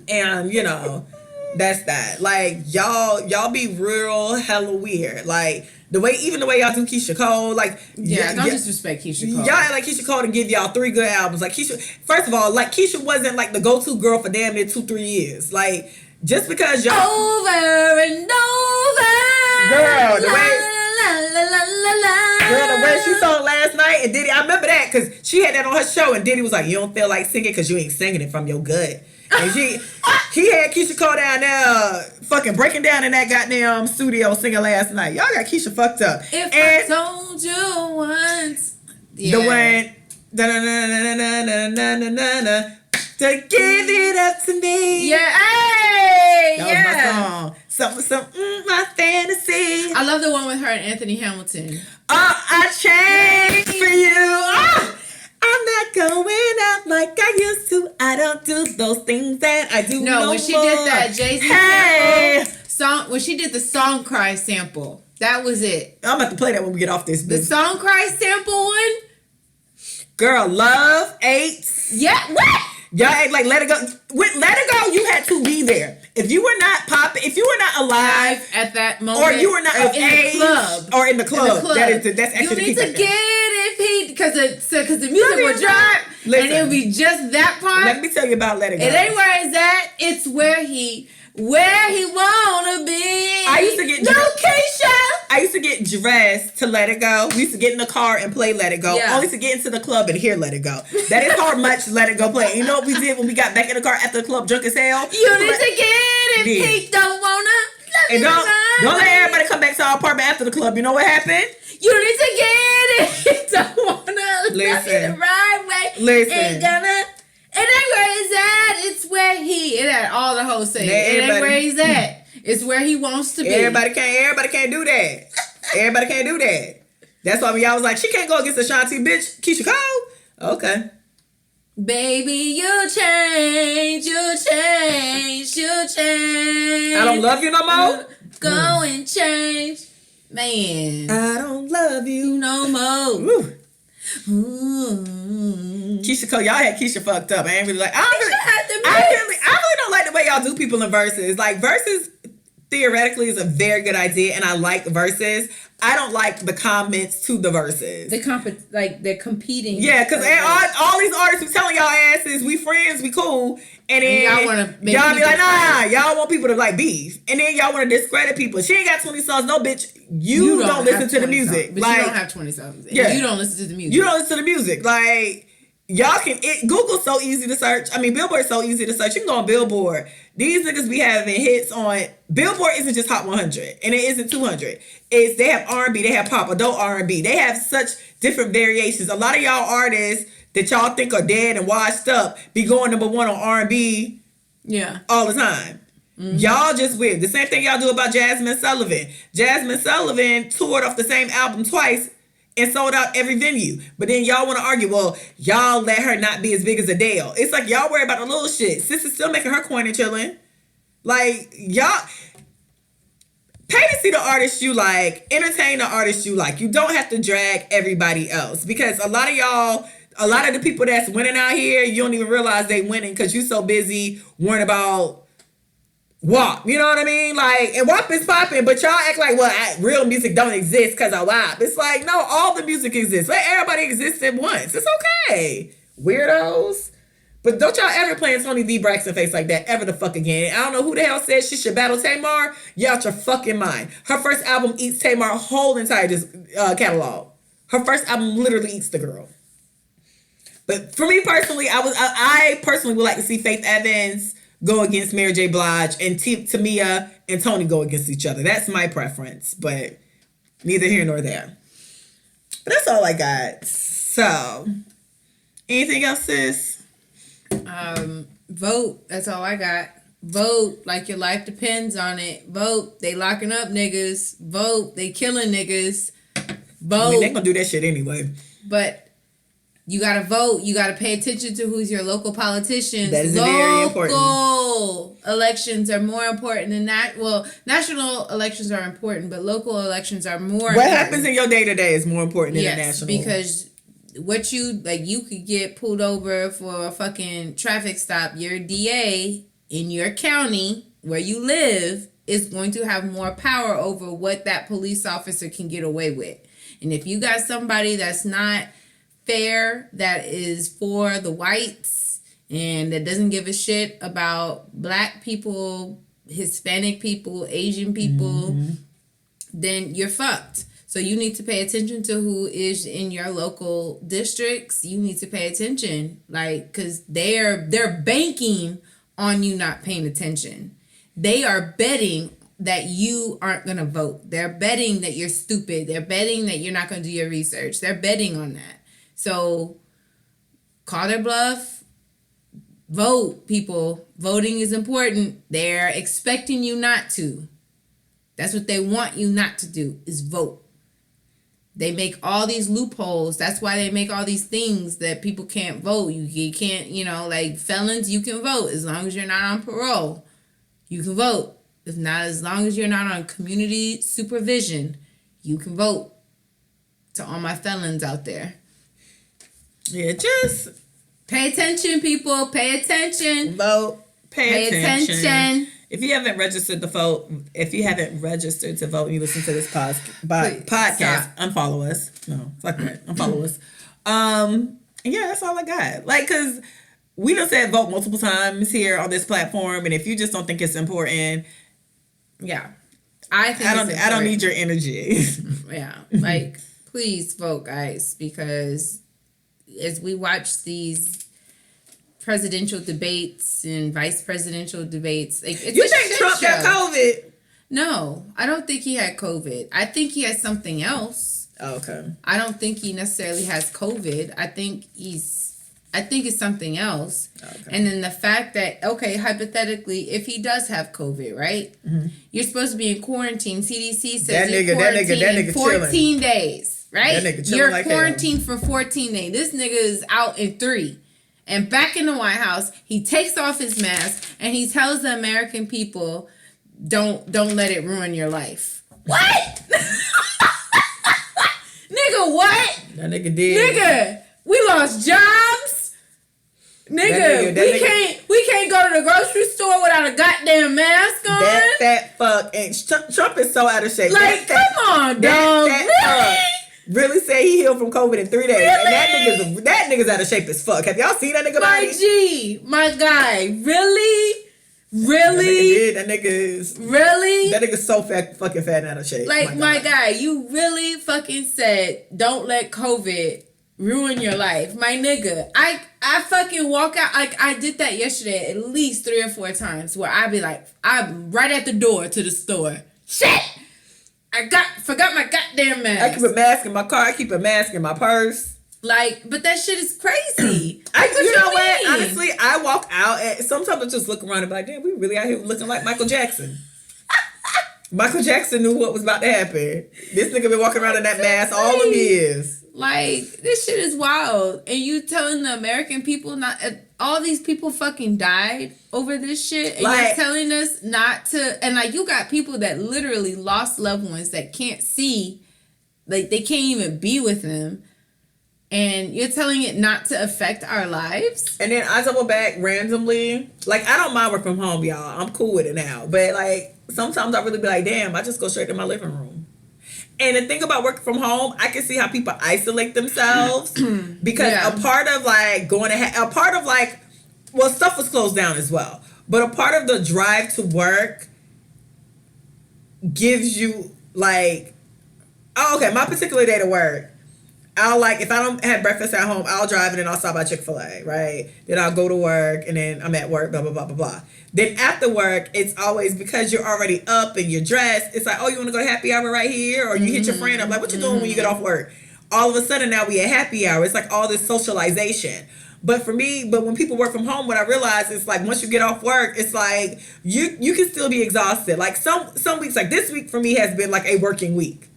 And, you know, that's that. Like, y'all be real hella weird. Like, the way y'all do Keisha Cole, like, don't disrespect Keisha Cole. Y'all act like Keisha Cole to give y'all 3 good albums. Like, Keisha, first of all, like, Keisha wasn't like the go-to girl for damn near 2-3 years. Like, just because y'all over and over, girl, the way girl, the way she sung last night, and Diddy, I remember that because she had that on her show, and Diddy was like, "You don't feel like singing because you ain't singing it from your gut." And he had Keisha Cole down there, fucking breaking down in that goddamn studio singing last night. Y'all got Keisha fucked up. If and I told you once, the one, to give it up to me. Yeah, hey, That yeah. was my song. Something, my fantasy. I love the one with her and Anthony Hamilton. I changed for you. I'm not going out like I used to. I don't do those things that I do no when she more. did that Jay-Z sample song, when she did the Song Cry sample, that was it. I'm about to play that when we get off this. The Song Cry sample one? Girl, Love, 8. Yeah, what? Y'all act like Let It Go. With Let It Go, you had to be there. If you were not popping, if you were not alive at that moment, or you were not of age, the club, or in the club, that's actually you need to get it because the music would drop, listen, and it would be just that part. Let me tell you about Let It Go. It ain't where it's at. It's where he wanna be. I used to get Keisha. I used to get dressed to Let It Go. We used to get in the car and play Let It Go. Yeah. Only to get into the club and hear Let It Go. That is how much Let It Go play. You know what we did when we got back in the car after the club drunk as hell? You need to get it. He don't wanna love and you don't let everybody come back to our apartment after the club. You know what happened? You need to get it. He don't wanna love you the right way. Listen. Ain't gonna. It ain't where he's at. It's where he. It had all the hoes saying. It ain't where he's at. It's where he wants to be. Everybody can't do that. Everybody can't do that. That's why when y'all was like, she can't go against Ashanti, bitch. Keisha Cole. Okay. Baby, you change. I don't love you no more. Go and change. Man. I don't love you no more. Woo. Keisha Cole, y'all had Keisha fucked up. I ain't really like. I really don't like the way y'all do people in verses. Like verses, theoretically, is a very good idea, and I like verses. I don't like the comments to the verses. They're competing. Yeah, because all these artists be telling y'all asses, we friends, we cool, and then y'all be like, nah, y'all want people to like beef, and then y'all want to discredit people. She ain't got 20 songs, no bitch. You don't listen to the music, but like, you don't have 20 songs. Yeah, you don't listen to the music. You don't listen to the music, like. Y'all can, Google's so easy to search. I mean, Billboard's so easy to search. You can go on Billboard. These niggas be having hits on, Billboard isn't just Hot 100, and it isn't 200. They have R&B, they have pop, adult R&B. They have such different variations. A lot of y'all artists that y'all think are dead and washed up be going number 1 on R&B all the time. Mm-hmm. Y'all just weird. The same thing y'all do about Jasmine Sullivan. Jasmine Sullivan toured off the same album twice and sold out every venue. But then y'all want to argue, well, y'all let her not be as big as Adele. It's like y'all worry about the little shit. Sis is still making her coin and chilling. Like, y'all pay to see the artist you like. Entertain the artist you like. You don't have to drag everybody else. Because a lot of the people that's winning out here, you don't even realize they winning because you so busy worrying about WAP, you know what I mean? Like, and WAP is popping, but y'all act like, well, real music don't exist because of WAP. It's like, no, all the music exists. Let everybody exist at once. It's okay. Weirdos. But don't y'all ever play in Toni D. Braxton face like that ever the fuck again. I don't know who the hell said she should battle Tamar. You out your fucking mind. Her first album eats Tamar's whole entire catalog. Her first album literally eats the girl. But for me personally, I personally would like to see Faith Evans go against Mary J. Blige and Tamia and Toni go against each other. That's my preference, but neither here nor there. But that's all I got. So, anything else, sis? Vote. That's all I got. Vote like your life depends on it. Vote. They locking up niggas. Vote. They killing niggas. Vote. I mean, they gonna do that shit anyway. But You got to vote. You got to pay attention to who's your local politicians. That is very important. Local elections are more important than that. Well, national elections are important, but local elections are more What happens in your day-to-day is more important than the national. Because what you could get pulled over for a fucking traffic stop. Your DA in your county where you live is going to have more power over what that police officer can get away with. And if you got somebody that's not fair, that is for the whites and that doesn't give a shit about black people, Hispanic people, Asian people, then you're fucked. So you need to pay attention to who is in your local districts. You need to pay attention, like, because they're banking on you not paying attention. They are betting that you aren't going to vote. They're betting that you're stupid. They're betting that you're not going to do your research. They're betting on that. So call their bluff. Vote, people. Voting is important. They're expecting you not to. That's what they want you not to do, is vote. They make all these loopholes. That's why they make all these things that people can't vote. You can't, like felons, you can vote as long as you're not on parole. You can vote. If not, as long as you're not on community supervision, you can vote. To all my felons out there. Yeah, just pay attention, people. Pay attention. Vote. Pay attention. If you haven't registered to vote, and you listen to this podcast, unfollow us. No, fuck that. Unfollow us. Yeah, that's all I got. Like, cause we done said vote multiple times here on this platform, and if you just don't think it's important, yeah, I don't need your energy. Yeah, like please vote, guys, because as we watch these presidential debates and vice presidential debates, like, it's you think Trump got COVID? No, I don't think he had COVID. I think he has something else. Oh, okay. I don't think he necessarily has COVID. I think it's something else. Okay. And then the fact that, okay, hypothetically, if he does have COVID, right? Mm-hmm. You're supposed to be in quarantine. CDC says that nigga 14 chilling. Days. Right? That nigga you're like quarantined for 14 days. This nigga is out in 3. And back in the White House, he takes off his mask and he tells the American people, don't let it ruin your life. What? Nigga, what? That nigga did. Nigga, we lost jobs. Nigga, we can't go to the grocery store without a goddamn mask on. That fat fuck. And Trump is so out of shape. Like, come on, dog. Really? Really say he healed from COVID in 3 days. Really? And that nigga's out of shape as fuck. Have y'all seen that nigga body? My G, my guy. Really? That nigga is... Really? That nigga's so fucking fat and out of shape. Like, my guy, you really fucking said, don't let COVID ruin your life. My nigga, I fucking walk out. Like, I did that yesterday at least 3 or 4 times where I'd be like, I'm right at the door to the store. Shit! Forgot my goddamn mask. I keep a mask in my car. I keep a mask in my purse. Like, but that shit is crazy. You know what? Honestly, I walk out and sometimes I just look around and be like, damn, we really out here looking like Michael Jackson. Michael Jackson knew what was about to happen. This nigga been walking around in that mask all them years. Like, this shit is wild. And you telling the American people not... all these people fucking died over this shit. And you're telling us not to... And, like, you got people that literally lost loved ones that can't see. Like, they can't even be with them. And you're telling it not to affect our lives? And then I double back randomly. Like, I don't mind work from home, y'all. I'm cool with it now. But, like, sometimes I really be like, damn, I just go straight to my living room. And the thing about working from home, I can see how people isolate themselves because a part of like stuff was closed down as well. But a part of the drive to work gives you like, my particular day to work, I'll like, if I don't have breakfast at home, I'll drive and then I'll stop by Chick-fil-A, right? Then I'll go to work and then I'm at work, blah, blah, blah, blah, blah. Then after work, it's always because you're already up and you're dressed. It's like, oh, you want to go to happy hour right here? Or you hit your friend up, like, what you doing when you get off work? All of a sudden now we at happy hour. It's like all this socialization. But when people work from home, what I realize is like once you get off work, it's like you can still be exhausted. Like some weeks, like this week for me has been like a working week.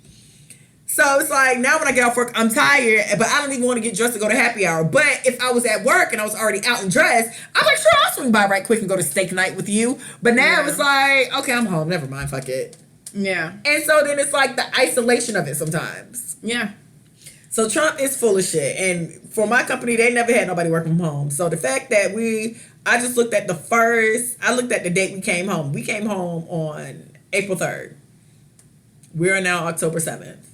So it's like, now when I get off work, I'm tired, but I don't even want to get dressed to go to happy hour. But if I was at work and I was already out and dressed, I'm like, sure, I'll swing by right quick and go to steak night with you. But now it's like, okay, I'm home. Never mind. Fuck it. Yeah. And so then it's like the isolation of it sometimes. Yeah. So Trump is full of shit. And for my company, they never had nobody working from home. So the fact that I just looked at the date we came home. We came home on April 3rd. We are now October 7th.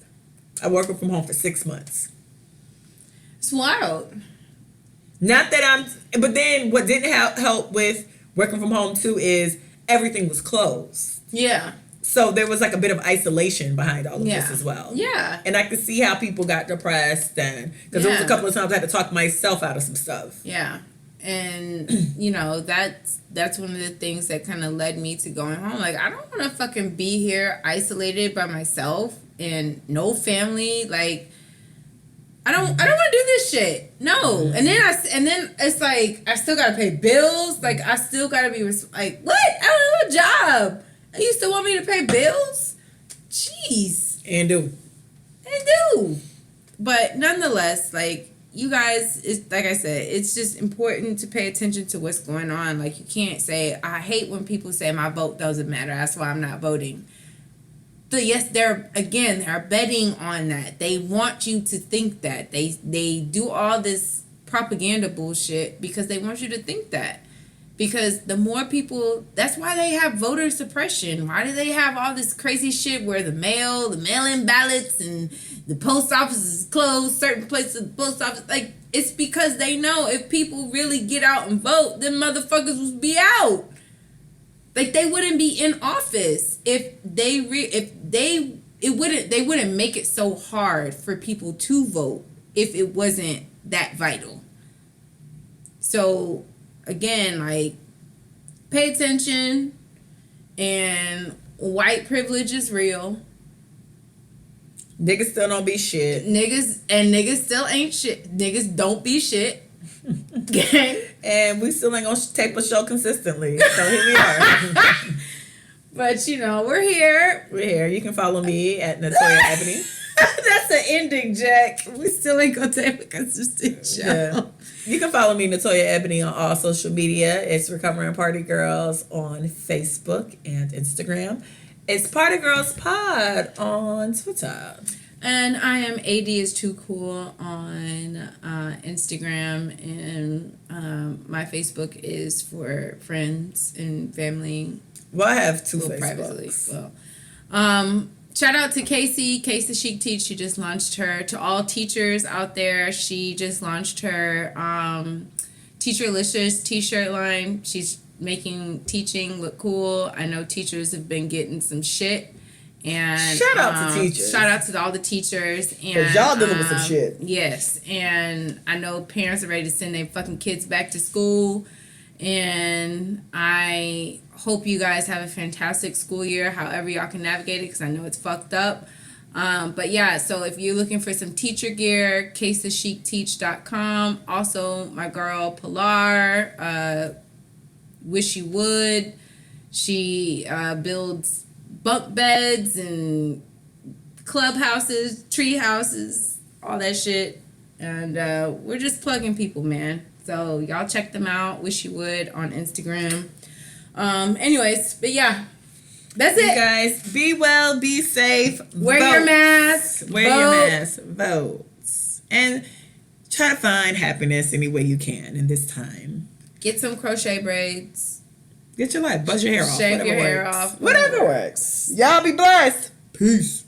I worked from home for 6 months. It's wild. Not that but then what didn't help with working from home too is everything was closed. Yeah. So there was like a bit of isolation behind all of this as well. Yeah. And I could see how people got depressed because there was a couple of times I had to talk myself out of some stuff. Yeah. And, you know, that's one of the things that kind of led me to going home. Like, I don't want to fucking be here isolated by myself and no family. Like, I don't want to do this shit. No. Mm-hmm. And then it's like, I still got to pay bills. Like, I still got to be, like, what? I don't have a job. And you still want me to pay bills? Jeez. And do. But nonetheless, like, you guys, it's like I said, it's just important to pay attention to what's going on. Like, you can't say, I hate when people say my vote doesn't matter, that's why I'm not voting. So yes, they're betting on that. They want you to think that. They do all this propaganda bullshit because they want you to think that. Because the more people, that's why they have voter suppression. Why do they have all this crazy shit where the mail-in ballots and the post office is closed, certain places of the post office, like, it's because they know if people really get out and vote, them motherfuckers would be out. Like, they wouldn't be in office if they wouldn't make it so hard for people to vote if it wasn't that vital. So again, like, pay attention, and white privilege is real. Niggas still don't be shit. Niggas still ain't shit. Niggas don't be shit. Okay. And we still ain't gonna tape a show consistently. So here we are. But, you know, we're here. We're here. You can follow me at Latoya Ebony. That's the ending, Jack. We still ain't gonna tape a consistent show. Yeah. You can follow me, Latoya Ebony, on all social media. It's Recovering Party Girls on Facebook and Instagram. It's Party Girls Pod on Twitter. And I am AD is Too Cool on Instagram, and my Facebook is for friends and family. Well, I have two privately. Facebooks. Well, shout out to Casey the shXt Teach. She just launched her. To all teachers out there, she just launched her Teacherlicious t-shirt line. She's making teaching look cool. I know teachers have been getting some shit. And shout out to teachers. Shout out to all the teachers. And because y'all dealing with some shit. Yes. And I know parents are ready to send their fucking kids back to school. And I hope you guys have a fantastic school year, however y'all can navigate it, because I know it's fucked up. But yeah, so if you're looking for some teacher gear, casetheshXteach.com. Also, my girl Pilar, Wish You Would. She builds bunk beds and clubhouses, tree houses, all that shit. And we're just plugging people, man. So y'all check them out. Wish You Would on Instagram. Anyways, but yeah, that's it. You guys, be well, be safe. Wear your mask. Wear your mask. Vote. And try to find happiness any way you can in this time. Get some crochet braids. Get your life. Buzz your hair off. Shave your hair off. Whatever works. Y'all be blessed. Peace.